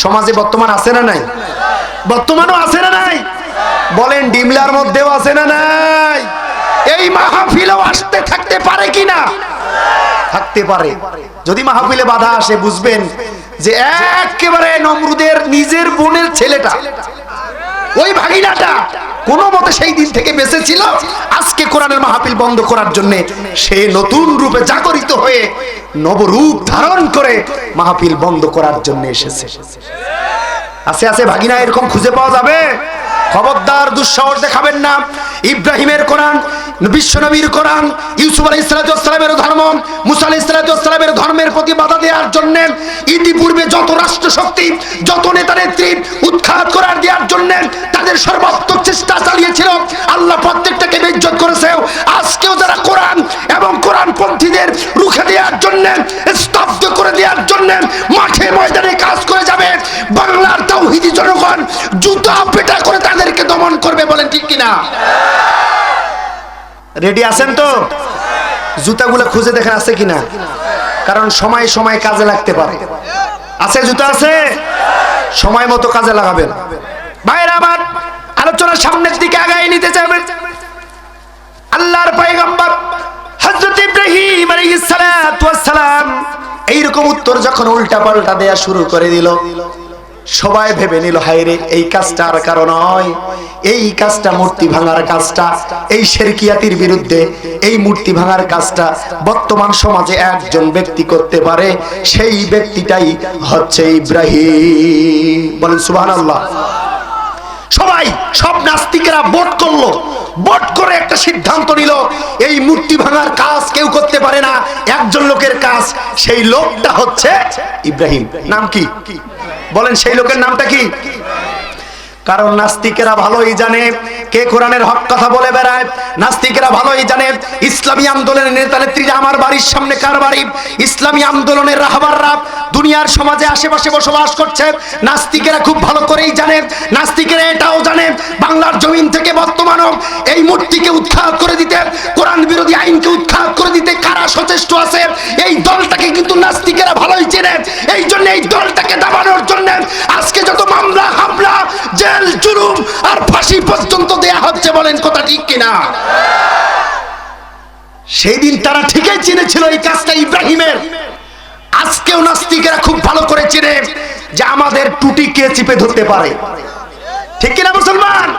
সমাজে বর্তমান আছে না নাই? বর্তমানও আছে না নাই? বলেন ডিমলার মধ্যেও আছে না নাই? এই মাহফিলেও আসতে থাকতে পারে কিনা? থাকতে পারে। যদি মাহফিলে বাধা আসে বুঝবেন যে একেবারে নমরুদের নিজের বোনের ছেলেটা, ওই ভাগিনাটা কোন মতে সেই দিন থেকে বেঁচে ছিল, আজকে কোরআনের মাহফিল বন্ধ করার জন্য সে নতুন রূপে জাগরিত হয়ে নবরূপ ধারণ করে মাহফিল বন্ধ করার জন্য এসেছে। আছে আছে ভাগিনা এরকম খুঁজে পাওয়া যাবে? খবরদার দুঃসাহস দেখাবেন না। ইব্রাহিমের কোরআন, বিশ্বনবীর কোরআন, ইউসুফ আলাইহিস সালামের ধর্ম, মুসা আলাইহিস সালামের ধর্মের প্রতি বাধা দেওয়ার জন্য ইতিপূর্বে যত রাষ্ট্র শক্তি, যত নেতা নেত্রী উৎখাত করার দেওয়ার জন্য তাদের সর্বাত্মক চেষ্টা চালিয়েছিল, আল্লাহ প্রত্যেকটাকে বেইজ্জত করেছে। আজকেও যারা কোরআন এবং কোরআনপন্থীদের রুখে দেওয়ার জন্য, স্তব্ধ করে দেওয়ার জন্য মাঠে ময়দানে কাজ করে যাবে, বাংলার তাওহীদি জনগণ জুতা পেটা করে তাদেরকে দমন করবে। বলেন ঠিক কিনা? রেডি আছেন তো? জুতাগুলো খুঁজে দেখেন আছে কিনা, কারণ সময় সময় কাজে লাগতে পারে। আছে জুতা? আছে, সময় মতো কাজে লাগাবেন। ভাইরা আমার, আলোচনার সামনের দিকে আগায় নিতে চাইবেন। আল্লাহর পয়গম্বর হযরত ইব্রাহিম আলাইহিস সালাতু ওয়াস সালাম এইরকম উত্তর যখন উল্টা পাল্টা দেয়া শুরু করে দিল, সবাই ভেবে নিল হায়রে এই কাজটা আর কারো নয়, এই কাজটা মূর্তি ভাঙার কাজটা, এই শিরকিয়াতির বিরুদ্ধে এই মূর্তি ভাঙার কাজটা বর্তমান সমাজে একজন ব্যক্তি করতে পারে, সেই ব্যক্তিটাই হচ্ছে ইব্রাহিম। বলেন সুবহানাল্লাহ। সবাই, সব নাস্তিকেরা ভোট করলো, ভোট করে একটা সিদ্ধান্ত নিল এই মূর্তি ভাঙার কাজ কেউ করতে পারে না, একজন লোকের কাজ, সেই লোকটা হচ্ছে ইব্রাহিম। নাম কি? বলেন সেই লোকের নামটা কি? কারণ নাস্তিকেরা ভালোই জানে কে কোরআনের হক কথা বলে বেড়ায়। নাস্তিকেরা ভালোই জানে ইসলামী আন্দোলনের নেতা নেত্রীরা আমার বাড়ির সামনে কার বাড়ি, ইসলামী আন্দোলনের রাহবাররা দুনিয়ার সমাজে আশেপাশে বসবাস করছে। নাস্তিকেরা খুব ভালো করেই জানে, নাস্তিকেরা এটাও জানে বাংলার জমিন থেকে বর্তমানও এই মূর্তিকে উৎখাত করে দিতে, কোরআন বিরোধী আইনকে উৎখাত করে দিতে কারা সচেষ্ট আছে, এই দলটাকে কিন্তু নাস্তিকেরা ভালোই চেনে। এই জন্য এই দলটাকে দাবানোর জন্য আজকে যত মামলা হামলা, জেল জুলুম আর ফাঁসি পর্যন্ত দেয়া হচ্ছে। বলেন কথা ঠিক কিনা? সেই দিন তারা ঠিকই চিনেছিল এই কাজটা ইব্রাহিমের। আজকেও নাস্তিকেরা খুব ভালো করে চিনে যে আমাদের টুটি কে চিপে ধরতে পারে, ঠিক কিনা মুসলমান?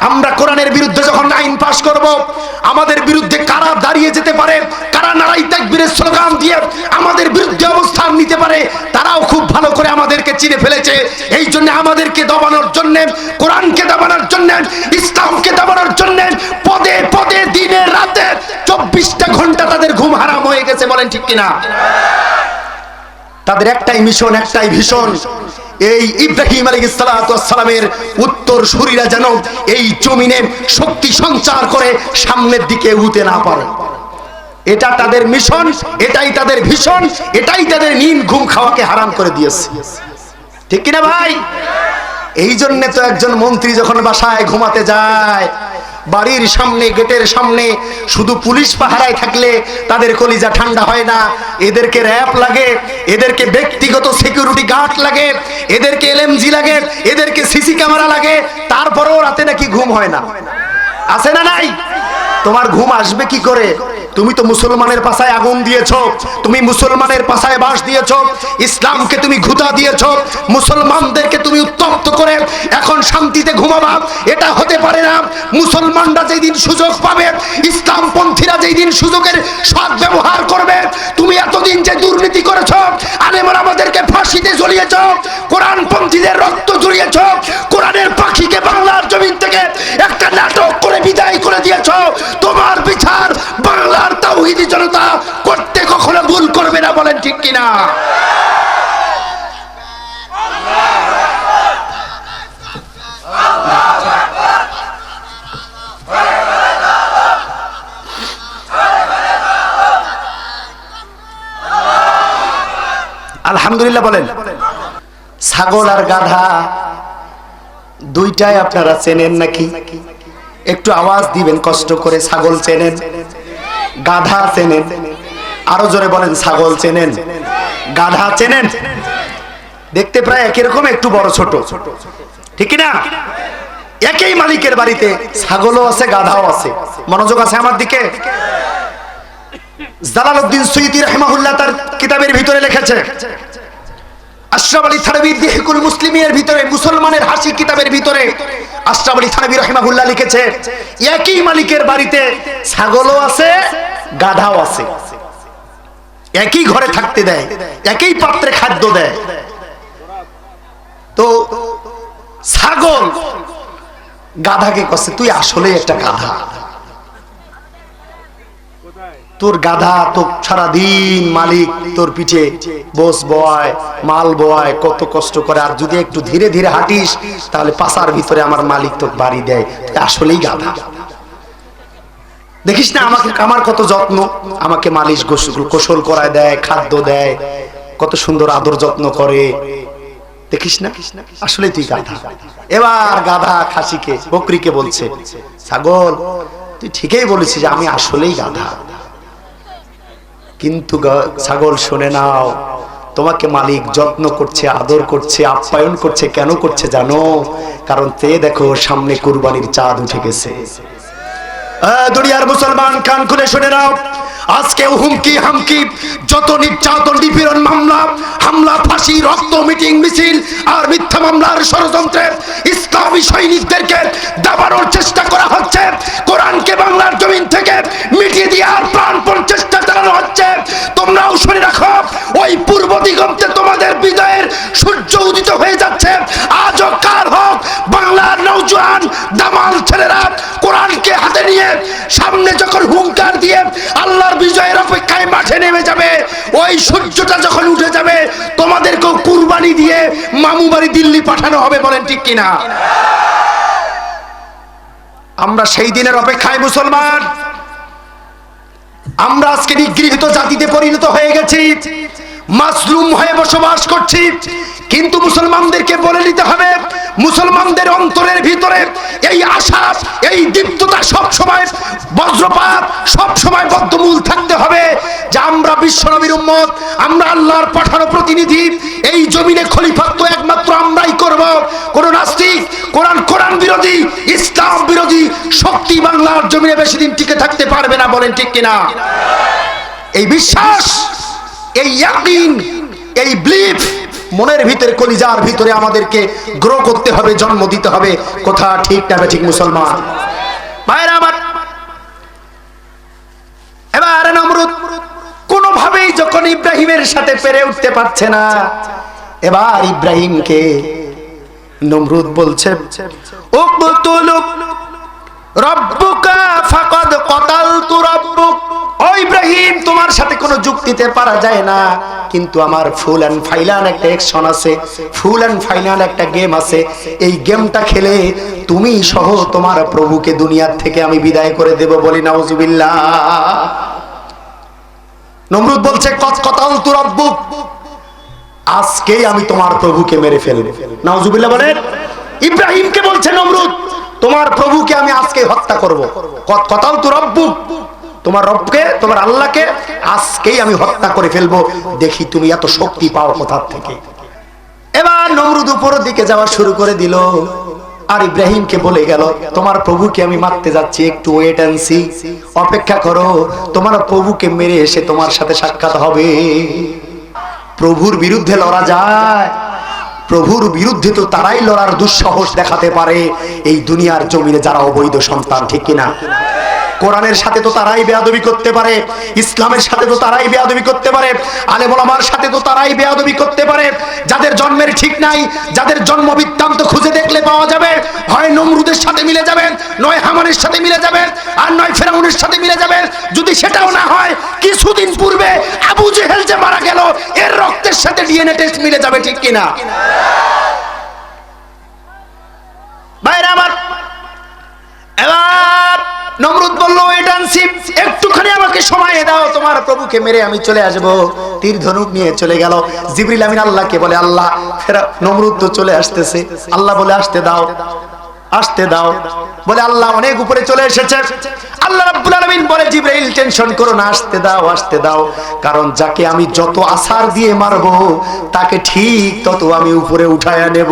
আমরা কোরআনের বিরুদ্ধে যখন আইন পাশ করব, আমাদের বিরুদ্ধে কারা দাঁড়িয়ে যেতে পারে, কারা নারাই তাকবীরের স্লোগান দিয়ে আমাদের বিরুদ্ধে অবস্থান নিতে পারে, তারাও খুব ভালো করে আমাদেরকে চিনে ফেলেছে। এই জন্য আমাদেরকে দবানোর জন্য, কোরআনকে দবানোর জন্য, ইসলামকে দবানোর জন্য পদে পদে দিনে রাতে 24টা ঘন্টা তাদের ঘুম হারাম হয়ে গেছে। বলেন ঠিক কিনা? তাদের একটাই মিশন, একটাই ভীষণ, এই ইব্রাহিম আলাইহিস সালামের উত্তর সূরিরা যেন এই জমিনে শক্তি সঞ্চার করে সামনের দিকে উঠতে না পারে। এটা তাদের মিশন, এটাই তাদের ভীষণ, এটাই তাদের নিন ঘুম খাওয়াকে হারাম করে দিয়েছে। ঠিক কিনা ভাই? এই জন্য তো একজন মন্ত্রী যখন বাসায় ঘুমাতে যায়, বাড়ির সামনে গেটের সামনে শুধু পুলিশ পাহারায় থাকলে তাদের কলিজা ঠান্ডা হয় না। এদেরকে র‍্যাব লাগে, এদেরকে ব্যক্তিগত সিকিউরিটি গার্ড লাগে, এদেরকে এলএমজি লাগে, এদেরকে সিসি ক্যামেরা লাগে, তারপরেও রাতে নাকি ঘুম হয় না। আছে না নাই? তোমার ঘুম আসবে কি করে? তুমি তো মুসলমানের পাছায় আগুন দিয়েছো, তুমি মুসলমানের পাছায় বাঁশ দিয়েছো, ইসলামকে তুমি ঘুতা দিয়েছো, মুসলমানদেরকে তুমি উত্তপ্ত করে এখন শান্তিতে ঘুমাবা, এটা হতে পারে না। মুসলমানরা যেই দিন সুযোগ পাবে, ইসলামপন্থীরা যেই দিন সুযোগের সৎ ব্যবহার করবে, তুমি এতদিন যে দুর্নীতি করেছো, আলেমরা আমাদেরকে ফাঁসিতে ঝুলিয়েছো, কোরআনপন্থীদের রক্ত ঝুলিয়েছো, কোরআনের পাখিকে বাংলার জমিন থেকে একটা নাটক করে বিদায় করে দিয়েছো, তোমার বিচার বাংলার তাওহীদি জনতা করতে কখনো ভুল করবে না, বলেন ঠিক কিনা? আলহামদুলিল্লাহ বলেন। ছাগল আর গাধা দুইটাই আপনারা চেনেন নাকি? একটু আওয়াজ দিবেন কষ্ট করে। ছাগল চেনেন? গাধা চেনেন? আরো জোরে বলেন, ছাগল চেনেন? গাধা চেনেন? দেখতে প্রায় একই রকম, একটু বড় ছোট, ঠিক না? একই মালিকের বাড়িতে ছাগলও আছে, গাধাও আছে। মনোযোগ আছে আমার দিকে? জালালউদ্দিন সুয়ুতী রাহিমাহুল্লাহ তার কিতাবের ভিতরে লিখেছে, আশরাফ আলী থানভীর দিহিকুল মুসলিমিনের ভিতরে, মুসলমানের হাসি কিতাবের ভিতরে আশরাফ আলী থানভী রাহিমাহুল্লাহ লিখেছে, একই মালিকের বাড়িতে ছাগলও আছে, গাধাও আছে। একই ঘরে থাকতে দেয়, একই পাত্রে খাদ্য দেয়। তো ছাগল গাধাকে কচ্ছে, তুই আসলে একটা গাধা, তোর গাধা তো সারাদিন মালিক তোর পিঠে বোঝ বয়, মাল বয়, কত কষ্ট করে, আর যদি একটু ধীরে ধীরে হাঁটিস তাহলে পাছার ভিতরে আমার মালিক তোর বাড়ি দেয়, তুই আসলেই গাধা। দেখিস না আমাকে, আমার কত যত্ন, আমাকে মালিশ গোসল করায় দেয়, খাদ্য দেয়, কত সুন্দর আদর যত্ন করে, দেখিস না? আসলে তুই গাধা। এবার গাধা খাসিকে, বকরিকে বলছে, ছাগল তুই ঠিকই বলেছিস যে আমি আসলেই গাধা, কিন্তু ছাগল শুনে নাও, তোমাকে মালিক যত্ন করছে, আদর করছে, আপ্যায়ন করছে। কেন করছে জানো? কারণ তে দেখো সামনে কুরবানির চাঁদ উঠে গেছে। দুনিয়ার মুসলমান কান খুলে শুনে নাও, আজকে হুমকি হামকি যত নির্যাতন, নিপীড়ন, মামলা হামলা, ফাঁসি, রক্ত, মিটিং মিছিল আর মিথ্যা মামলার ষড়যন্ত্রে ইসলামী সৈনিকদেরকে দাবানোর চেষ্টা করা হচ্ছে, কোরআনকে বাংলার জমিন থেকে মিটিয়ে দেওয়ার প্রাণপণ চেষ্টা চালানো হচ্ছে। তোমরাও শুনে রাখো, ওই পূর্ব দিগন্তে তোমাদের বিজয়ের সূর্য উদিত হয়ে যাচ্ছে। আজও কার হোক বাংলার নওজোয়ান দামাল ছেলেরা কোরআনকে হাতে নিয়ে সামনে যখন হুঙ্কার দিয়ে আল্লাহর বিজয়ের অপেক্ষায় মাঠে নেমে যাবে, ওই সূর্যটা যখন উঠে যাবে তোমাদেরকেও কুরবানি দিয়ে মামু বাড়ি দিল্লি পাঠানো হবে, বলেন ঠিক কিনা? আমরা সেই দিনের অপেক্ষায় মুসলমান। আমরা আজকে নিগৃহীত জাতিতে পরিণত হয়ে গেছি, মাসলুম হয়ে বসবাস করছি। কিন্তু মুসলমানদেরকে বলে নিতে হবে, মুসলমানদের অন্তরের ভিতরে এই আশা, এই দীপ্ততা সব সময়, বজ্রপাত সব সময় বদ্ধমূল থাকতে হবে যে আমরা বিশ্বনবীর উম্মত, আমরা আল্লাহর পাঠানো প্রতিনিধি। এই জমিনে খলিফাত্ব একমাত্র আমরাই করব। কোন নাস্তিক, কোরআন বিরোধী, ইসলাম বিরোধী শক্তি বাংলার জমিনে বেশি দিন টিকে থাকতে পারবে না, বলেন ঠিক কিনা? এই বিশ্বাস, এই ইয়াকিন, এই বিলিফ মনের ভিতরে, কলিজার ভিতরে আমাদেরকে গ্রো করতে হবে, জন্ম দিতে হবে। কথা ঠিক না ঠিক মুসলমান ভাইরা আমার? এবার নমরুদ কোনোভাবেই যখন ইব্রাহিমের সাথে পেরে উঠতে পারছে না, এবার ইব্রাহিমকে নমরুদ বলছে, উকতুলুক রব্বুকা ফাকাদ কতালতু রব্বুক। ও ইব্রাহিম, তোমার সাথে কোনো যুক্তিতে পারা যায় না, কিন্তু আমার ফুল এন্ড ফাইনাল একটা অ্যাকশন আছে, ফুল এন্ড ফাইনাল একটা গেম আছে। এই গেমটা খেলে তুমি সহ তোমার প্রভুকে দুনিয়ার থেকে আমি বিদায় করে দেব, বলি নাউজুবিল্লাহ। নমরুদ বলছে কতালতু রব্বুক, আজকেই আমি তোমার প্রভুকে মেরে ফেলব। নাউজুবিল্লাহ বলেন। ইব্রাহিমকে বলছে নমরুদ, তোমার প্রভুকে আমি আজকে হত্যা করব। কতালতু রব্বুক, তোমার রবকে, তোমার আল্লাহকে আজকেই আমি হত্যা করে ফেলবো, দেখি তুমি এত শক্তি পাও কোথা থেকে। এবার নমরুদ উপরের দিকে যাওয়া শুরু করে দিল। আর ইব্রাহিমকে বলে গেল, তোমার প্রভুকে আমি মারতে যাচ্ছি, একটু ওয়েট এন্ড সি, অপেক্ষা করো, তোমার প্রভুকে মেরে এসে তোমার সাথে সাক্ষাৎ হবে। প্রভুর বিরুদ্ধে লড়া যায়? প্রভুর বিরুদ্ধে তো তারাই লড়ার দুঃসাহস দেখাতে পারে এই দুনিয়ার জমিনে যারা অবৈধ সন্তান, ঠিক কিনা? কোরআনের সাথে তো তারাই বেয়াদবি করতে পারে, ইসলামের সাথে তো তারাই বেয়াদবি করতে পারে, আলেম ওলামার সাথে তো তারাই বেয়াদবি করতে পারে। যাদের জন্মের ঠিক নাই, যাদের জন্ম বৃত্তান্ত খুঁজে দেখলে পাওয়া যাবে, হয় নমরুদের সাথে মিলে যাবে, নয় হামানের সাথে মিলে যাবে, আর নয় ফেরাউনের সাথে মিলে যাবে। যদি সেটাও না হয়, কিছুদিন পূর্বে আবু জেহেল যে মারা গেল, এর রক্তের সাথে ডিএনএ টেস্ট মিলে যাবে, ঠিক কিনা? ভাইরা আমার, এবার নমরুদ বলল, একটুখানি আমাকে সময় দাও, তোমার প্রভুকে মেরে আমি চলে আসব। তীর ধনুক নিয়ে চলে গেল। জিবরিল আমিন আল্লাহকে বলে, আল্লাহ, নমরুদ তো চলে আসতেছে। আল্লাহ বলে, আসতে দাও, আসতে দাও। বলে, আল্লাহ অনেক উপরে চলে এসেছে। আল্লাহ রাব্বুল আলামিন বলে, জিবরাইল টেনশন করো না, আসতে দাও, আসতে দাও, কারণ যাকে আমি যত আসার দিয়ে মারবো তাকে ঠিক তত আমি উপরে উঠায়া নেব।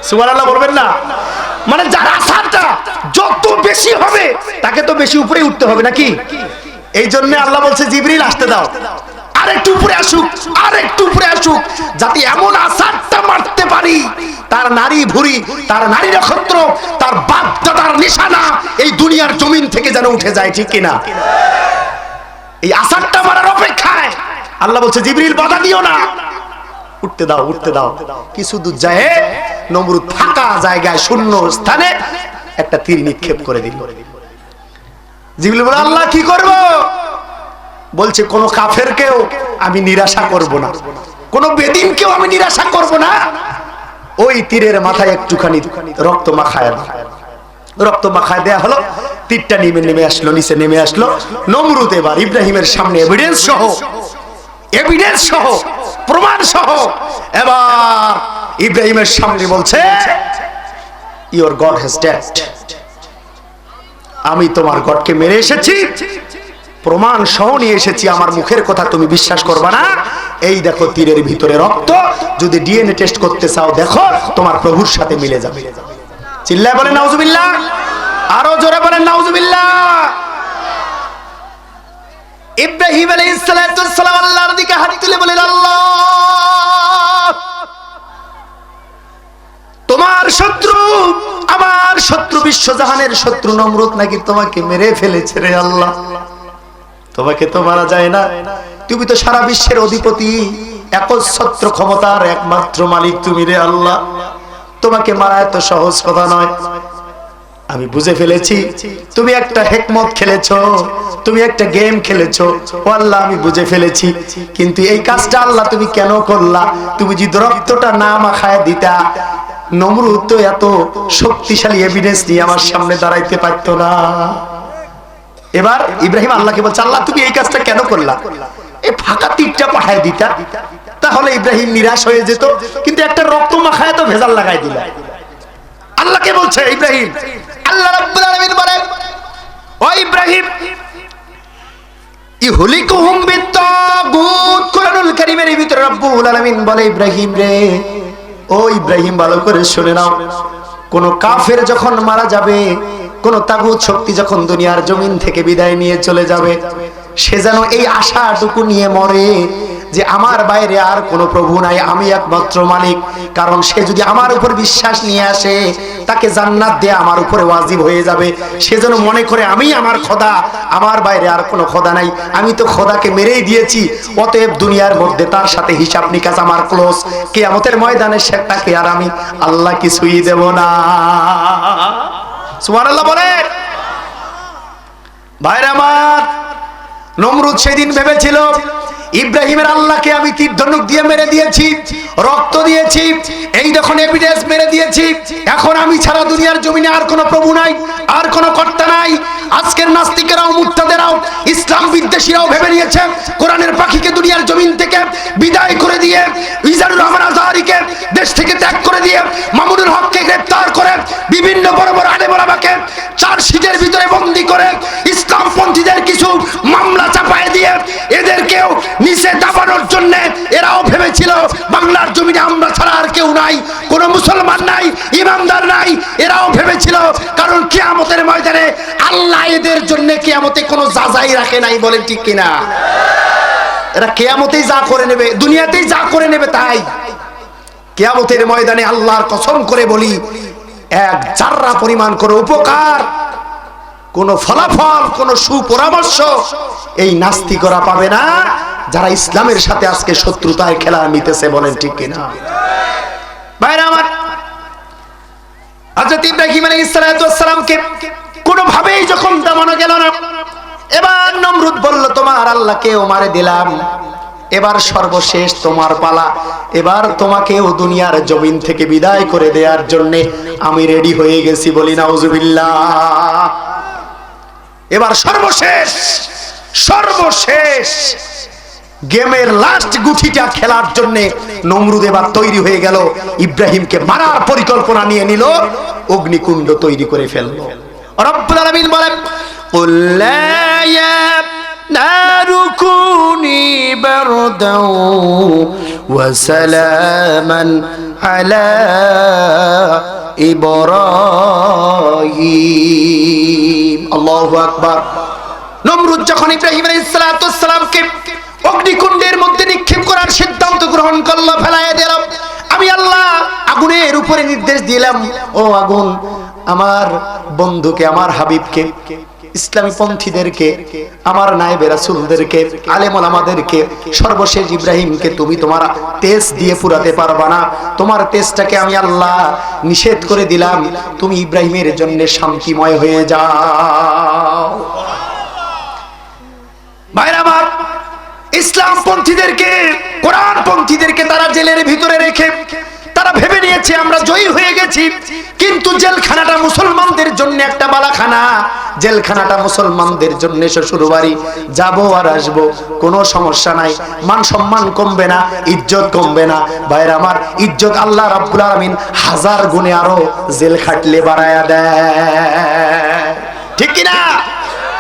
সুবহানাল্লাহ বলবেন না? মানে যার আসারটা যত বেশি হবে তাকে তো বেশি উপরে উঠতে হবে, নাকি? এই জন্য আল্লাহ বলছে, জিবরিল আসতে দাও, আরেকটু উপরে আসুক, আরেকটু উপরে আসুক, যাতে এমন আসারটা মারতে পারি তার নারী ভুঁড়ি, তার নারী নক্ষত্র, তার বাপদাদার নিশানা এই দুনিয়ার জমিন থেকে যেন উঠে যায়, ঠিক কিনা? এই আসারটা মারার অপেক্ষায় আল্লাহ বলছে, জিবরিল বাধা দিও না, উঠতে দাও, উঠতে দাও। কিছু দূর যায় নমরুদ ফাঁকা জায়গায় শূন্য স্থানে একটা তীর নিক্ষেপ করে দিল। জিবরিল বলে, আল্লাহ কি করব? বলছে, কোন কাফেরকেও আমি নিরাশা করব না, কোন বেদিনকেও আমি নিরাশা করব না। ওই তীরের মাথায় একটুখানি রক্ত মাখায়, রক্ত মাখায় দেয়া হলো। তীরটা নেমে আসলো, নিচে নেমে আসলো। নমরুদ এবার ইব্রাহিমের সামনে এভিডেন্স সহ প্রমাণ সহ এবার ইব্রাহিমের সামনে বলছে, ইওর গড হ্যাজ ডেড, আমি তোমার গডকে মেরে এসেছি, প্রমাণ সহ নিয়ে এসেছি, আমার মুখের কথা তুমি বিশ্বাস করবে না। এই দেখো তীরের ভিতরে রক্ত, যদি ডিএনএ টেস্ট করতে চাও দেখো, তোমার প্রভুর সাথে মিলে যাবে। চিল্লায় বলেন নাউজুবিল্লাহ, আরো জোরে বলেন নাউজুবিল্লাহ। ইব্রাহিম আলাইহিস সালাম আল্লাহর দিকে হাত তুলে বলেন, আল্লাহ, তোমার শত্রু, আমার শত্রু, বিশ্বজাহানের শত্রু নমরুদ নাকি তোমাকে মেরে ফেলেছে রে আল্লাহ। তোমাকে তো মারা যায় না, তুমি তো সারা বিশ্বের অধিপতি, একচ্ছত্র ক্ষমতার একমাত্র মালিক তুমি রে আল্লাহ, তোমাকে মারা এত সহজ কথা নয়। আমি বুঝে ফেলেছি তুমি একটা হিকমত খেলেছো, তুমি একটা গেম খেলেছো, ও আল্লাহ আমি বুঝে ফেলেছি, কিন্তু এই কাজটা আল্লাহ তুমি কেন করলা? তুমি যদি রক্তটা না মাখায় দিতা, নমরুদ তো এত শক্তিশালী এভিডেন্স নিয়ে আমার সামনে দাঁড়াইতে পারতো না। এবার ইব্রাহিম আল্লাহকে বলছে, আল্লাহ তুমি এই কাজটা কেন করলা? এই ফাঁকা তীরটা পাঠায় দিতা, তাহলে ইব্রাহিম নিরাশ হয়ে যেত, কিন্তু একটা রক্ত মাখায় তো ভেজাল লাগাই দিলা। আল্লাহকে বলছে ইব্রাহিম, আল্লাহ রাব্বুল আলামিন বলেন, ও ইব্রাহিম, ইহলিকুহুম বিত্তাগুত, কোরআনুল কারীমের ভিতরে রাব্বুল আলামিন বলে, ইব্রাহিম রে, ও ইব্রাহিম ভালো করে শুনে নাও, কোন কাফের যখন মারা যাবে, কোন তাগুত শক্তি যখন দুনিয়ার জমিন থেকে বিদায় নিয়ে চলে যাবে, সে যেন এই আশাটুকু নিয়ে মরে যে আমার বাইরে আর কোনো প্রভু নাই, আমি একমাত্র মালিক। কারণ সে যদি আমার উপর বিশ্বাস নিয়ে আসে, তাকে জান্নাত দেয়া আমার উপরে ওয়াজিব হয়ে যাবে। সে যেন মনে করে আমি আমার খোদা, আমার বাইরে আর কোনো খোদা নাই, আমি তো খোদাকে মেরেই দিয়েছি, অতএব দুনিয়ার মধ্যে তার সাথে হিসাব নিকাশ আমার ক্লোজ। কিয়ামতের ময়দানে সে তাকে আর আমি আল্লাহ কিছুই দেব না। সুবহানাল্লাহ বলে। ভাইরা আমার, নমরুদ সেদিন ভেবেছিল ইব্রাহিমের আল্লাহকে আমি তীর ধনুক দিয়ে মেরে দিয়েছি, রক্ত দিয়েছি, এই দেখুন এভিডেন্স মেরে দিয়েছি, এখন আমি ছাড়া দুনিয়ার জমিনে আর কোনো প্রভু নাই, আর কোনো কর্তা নাই। আজকের নাস্তিকেরাও, মুরতাদেরাও, ইসলাম বিদ্বেষীরাও ভেবে নিয়েছে কোরআনের পাখিকে দুনিয়ার জমিন থেকে বিদায় করে দিয়ে, মিজানুর রহমান আজহারীকে দেশ থেকে ত্যাগ করে দিয়ে, মামুনুল হককে গ্রেফতার করে, বিভিন্ন বড় বড় আলেম ওলামাকে চার্জশিটের ভিতরে বন্দী করে, ইসলামপন্থীদের কিছু মামলা চাপায় দিয়ে এদেরকেও নিচে দাবানোর জন্য এরাও ভেবেছিল বাংলা বাংলার জমিনে আমরা ছাড়া আর কেউ নাই, কোন মুসলমান নাই, ইমানদার নাই। এরাও ভেবেছিল, কারণ কিয়ামতের ময়দানে আল্লাহ এদের জন্য কিয়ামতে কোনো যাচাই রাখে নাই, বলেন ঠিক কিনা? এরা কিয়ামতেই যা করে নেবে, দুনিয়াতেই যা করে নেবে তাই। কিয়ামতের ময়দানে আল্লাহর কসম করে বলি, এক জাররা পরিমাণ কোনো উপকার, কোন ফলাফল, কোন সুপরামর্শ এই নাস্তিকরা পাবে না, যারা ইসলামের সাথে আজকে শত্রুতায় খেলা নিতেছে, বলেন ঠিক কিনা? ভাইরা আমার, হযরত ইব্রাহিম আলাইহিস সালামকে কোনোভাবেই যখন দমানো গেল না, এবার নমরুদ বলল, তোমার আল্লাহকেও মারে দিলাম, এবার সর্বশেষ তোমার পালা, এবার তোমাকেও দুনিয়ার জমিন থেকে বিদায় করে দেওয়ার জন্য আমি রেডি হয়ে গেছি, বলি নাউজুবিল্লাহ। এবার সর্বশেষ সর্বশেষ গেমের লাস্ট গুটিটা খেলার জন্য নমরুদ এবার তৈরি হয়ে গেল, ইব্রাহিমকে মারার পরিকল্পনা নিয়ে নিল, অগ্নিকুণ্ড তৈরি করে ফেললো। রব্বুল আলামিন বলেন, কুল লা ইয়া নারু কুনি বারদাও ওয়া সালামান আলা ইব্রাহিম। আল্লাহু আকবার। নমরুদ যখন ইব্রাহিম আলাইহিস সালামকে অগ্নিকুণ্ডের মধ্যে নিক্ষেপ করার সিদ্ধান্ত গ্রহণ করলো, ফেলায় দিল, আমি আল্লাহ আগুনের উপরে নির্দেশ দিলাম, ও আগুন আমার বন্ধুকে, আমার হাবিবকে, ইসলামী পন্থীদেরকে, আমার নায়েবে রাসূলদেরকে, আলেম ওলামাদেরকে, সর্বশেষ ইব্রাহিমকে তুমি তোমার তেজ দিয়ে পুরাতে পারবা না, তোমার তেজটাকে আমি আল্লাহ নিষেধ করে দিলাম, তুমি ইব্রাহিমের জন্য শান্তিময় হয়ে যাও। ভাইরা আমার, ইসলাম পন্থীদেরকে, কোরআন পন্থীদেরকে তারা জেলের ভিতরে রেখে তারা ভেবে নিয়েছে আমরা জয়ী হয়ে গেছি, কিন্তু জেলখানাটা মুসলমানদের জন্য একটা বালাখানা, জেলখানাটা মুসলমানদের জন্য শ্বশুরবাড়ি, যাবো আর আসবো, কোনো সমস্যা নাই, মান সম্মান কমবে না, ইজ্জত কমবে না। ভাইরা আমার, ইজ্জত আল্লাহ রাব্বুল আলামিন হাজার গুণে আরো জেল খাটলে বাড়ায়া দেয়, ঠিক কিনা?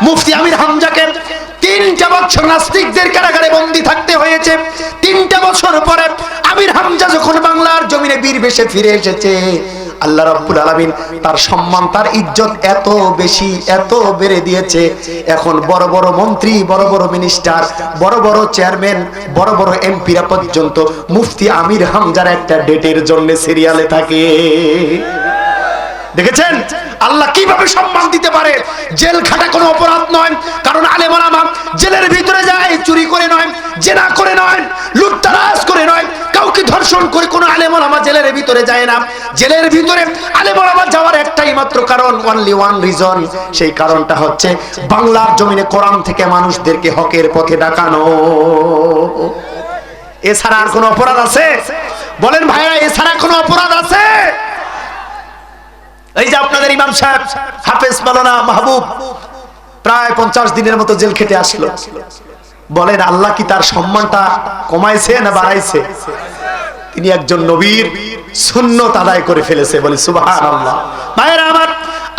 মুফতি আমির হামজাকে 3টা বছর নাস্তিকদের কারাগারে বন্দী থাকতে হয়েছে। 3টা বছর পরে আমির হামজা যখন বাংলার জমিনে বীর বেশে ফিরে এসেছে, আল্লাহ রাব্বুল আলামিন তার সম্মান, তার ইজ্জত এত বেশি, এত বেড়ে দিয়েছে, এখন বড় বড় মন্ত্রী, বড় বড় মিনিস্টার, বড় বড় চেয়ারম্যান, বড় বড় এমপিরা পর্যন্ত মুফতি আমির হামজার একটা ডেটের জন্য সিরিয়ালে থাকে। দেখেছেন আল্লাহ কিভাবে সম্মান দিতে পারে? জেল খাটা কোনো অপরাধ নয়, কারণ আলেম ওলামা জেলের ভিতরে যায় চুরি করে নয়, জেনা করে নয়, লুটতরাজ করে নয়, কাউকে ধর্ষণ করে কোনো আলেম ওলামা জেলের ভিতরে যায় না। জেলের ভিতরে আলেম ওলামা যাওয়ার একটাই মাত্র কারণ, অনলি ওয়ান রিজন, সেই কারণটা হচ্ছে বাংলার জমিনে কোরআন থেকে মানুষদেরকে হকের পথে ডাকানো। এছাড়া আর কোনো অপরাধ আছে? বলেন ভাইরা, এছাড়া কোনো অপরাধ আছে? এই যে আপনাদের ইমাম সাহেব হাফেজ মাওলানা মাহবুব প্রায় 50 দিনের মতো জেল খেটে আসলো, বলেন আল্লাহ কি তার সম্মানটা কমাইছে না বাড়াইছে? তিনি একজন নবীর সুন্নাত আদায় করে ফেলেছে, বলি সুবহানাল্লাহ। ভাইরা আমার,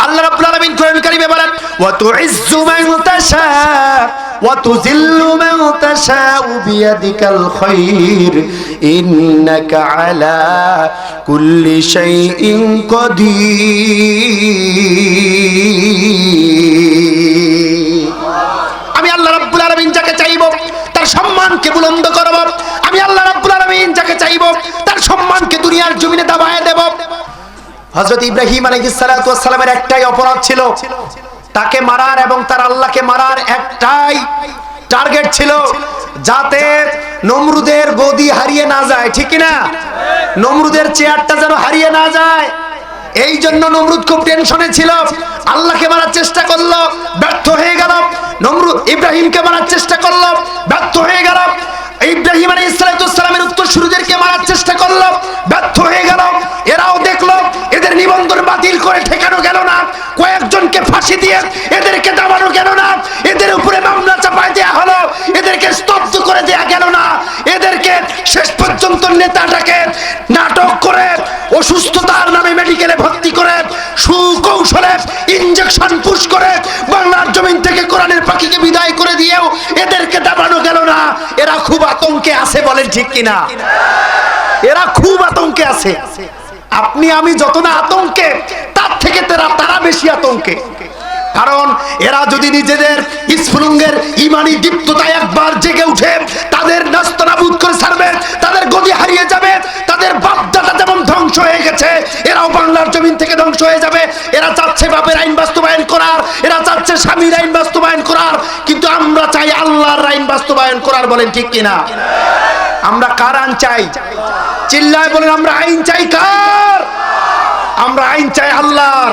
আল্লাহ রাব্বুল আলামিন কোরআন কারীমে বলেন, ওয়া তুইজ্জু মান তাশা ওয়া তুযিল্লু মান তাশা বিয়াদিকাল খায়র ইন্নাকা আলা কুল্লি শাইইন কাদির। আমি আল্লাহ রাব্বুল আলামিন যাকে চাইবো তার সম্মানকে বুলন্দ করব, আমি আল্লাহ রাব্বুল আলামিন যাকে চাইবো তার সম্মানকে দুনিয়ার জমিনে দাবায়ে দেব। হযরত ইব্রাহিম আলাইহিস সালাতু ওয়াস সালামের একটাই অপরাধ ছিল, তাকে মারার এবং তার আল্লাহকে মারার একটাই টার্গেট ছিল, যাতে নমরুদের গদি হারিয়ে না যায়, ঠিক কি না? নমরুদের চেয়ারটা যেন হারিয়ে না যায়, এই জন্য নমরুদ খুব টেনশনে ছিল। আল্লাহকে মারার চেষ্টা করলো, ব্যর্থ হয়ে গেল। নমরুদ ইব্রাহিমকে মারার চেষ্টা করলো, ব্যর্থ হয়ে গেল। ইব্রাহিম আলাইহিস সালামের উত্তরসূরিদেরকে মারার চেষ্টা করলো, ব্যর্থ হয়ে গেল। এরাও দেখলো এদের নিবন্ধন বাতিল করে ঠেকানো গেল না, কয়েকজনকে ফাঁসি দিয়ে এদেরকে দাবানো গেল না, এদের উপরে মামলা চাপায় দেয়া হলো, এদেরকে স্তব্ধ করে দেয়া গেল না, এদেরকে শেষ পর্যন্ত নেতাটাকে নাটক করে অসুস্থতার নামে মেডিকেলে ভর্তি করে সুকৌশলে ইনজেকশন পুশ করে বাংলার জমিন থেকে কোরআনের পাখিকে বিদায় করে দিয়েও এদেরকে দাবানো গেল না। এরা খুব আতঙ্কে আছে, বলেন ঠিক কিনা? এরা খুব আতঙ্কে আছে। আপনি আমি যত না আতঙ্কে, তার থেকে তারা বেশি আতঙ্কে। কারণ এরা যদি নিজেদের স্ফুলিঙ্গের ইমানি দীপ্ততায় একবার জেগে উঠে তাদের নাস্তানাবুদ করে ছাড়বে, তাদের গদি হারিয়ে যাবে, তাদের বাপদাদা যেমন ধ্বংস হয়ে গেছে এরাও বাংলার জমিন থেকে ধ্বংস হয়ে যাবে। এরা চাচ্ছে বাপের আইন বাস্তবায়ন করার, এরা চাচ্ছে স্বামীর আইন বাস্তবায়ন করার, কিন্তু আমরা চাই আল্লাহর আইন বাস্তবায়ন করার। বলেন ঠিক কিনা? আমরা কার আইন চাই? চিল্লায় বলেন আমরা আইন চাই কার? আমরা আইন চাই আল্লাহর।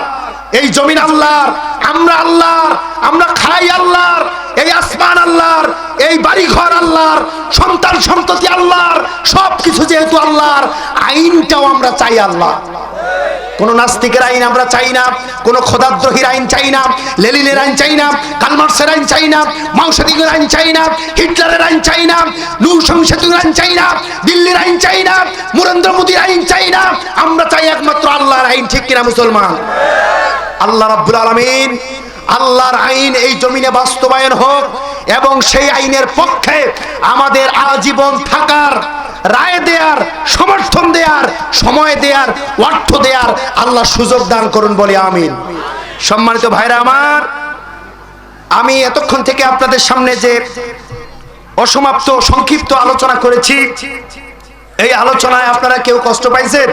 এই জমিন আল্লাহর, আমরা আল্লাহর, আমরা খাই আল্লাহর, এই আসমান আল্লাহর, এই বাড়ি ঘর আল্লাহর, সন্তান সন্ততি আল্লাহর, সবকিছু যেহেতু আল্লাহর, আইনটাও আমরা চাই আল্লাহ। কোন নাস্তিকের আইন আমরা চাই না, কোন খোদাদ্রোহীর আইন চাই না, লেনিনের আইন চাই না, কার্ল মার্ক্সের আইন চাই না, মাও সেতুংয়ের আইন চাই না, হিটলারের আইন চাই না, নূর সেতুংয়ের আইন চাই না, দিল্লির আইন চাই না, নরেন্দ্র মোদীর আইন চাই না। আমরা চাই একমাত্র আল্লাহর আইন। ঠিক কিনা মুসলমান? আল্লাহ রাব্বুল আলামিন, আল্লাহর আইন এই জমিনে বাস্তবায়ন হোক এবং সেই আইনের পক্ষে আমাদের আজীবন থাকার, রায় দেয়ার, সমর্থন দেয়ার, সময় দেয়ার, অর্থ দেয়ার আল্লাহ সুযোগ দান করুন বলে আমিন। সম্মানিত ভাইরা আমার, আমি এতক্ষণ থেকে আপনাদের সামনে যে অসমাপ্ত সংক্ষিপ্ত আলোচনা করেছি, এই আলোচনায় আপনারা কেউ কষ্ট পাইছেন?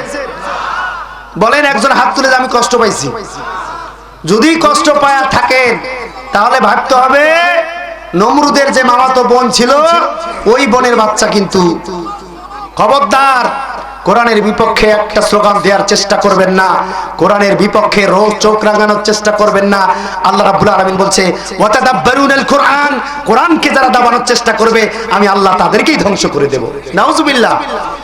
বলেন একজন হাত তুলে যে আমি কষ্ট পাইছি। যদি কষ্ট পায়া থাকেন তাহলে ভাবতে হবে নমরুদের যে মামাতো বোন ছিল ওই বোনের বাচ্চা। কিন্তু খবরদার কোরআনের বিপক্ষে একটা স্লোগান দেওয়ার চেষ্টা করবেন না, কোরআনের বিপক্ষে রোজ চোখ রাঙানোর চেষ্টা করবেন না। আল্লাহ রাব্বুল আলামিন বলছে ওয়াতাদাব্বারুনাল কোরআন, কোরআনকে যারা দাবানোর চেষ্টা করবে আমি আল্লাহ তাদেরকেই ধ্বংস করে দেব। নাউজুবিল্লাহ।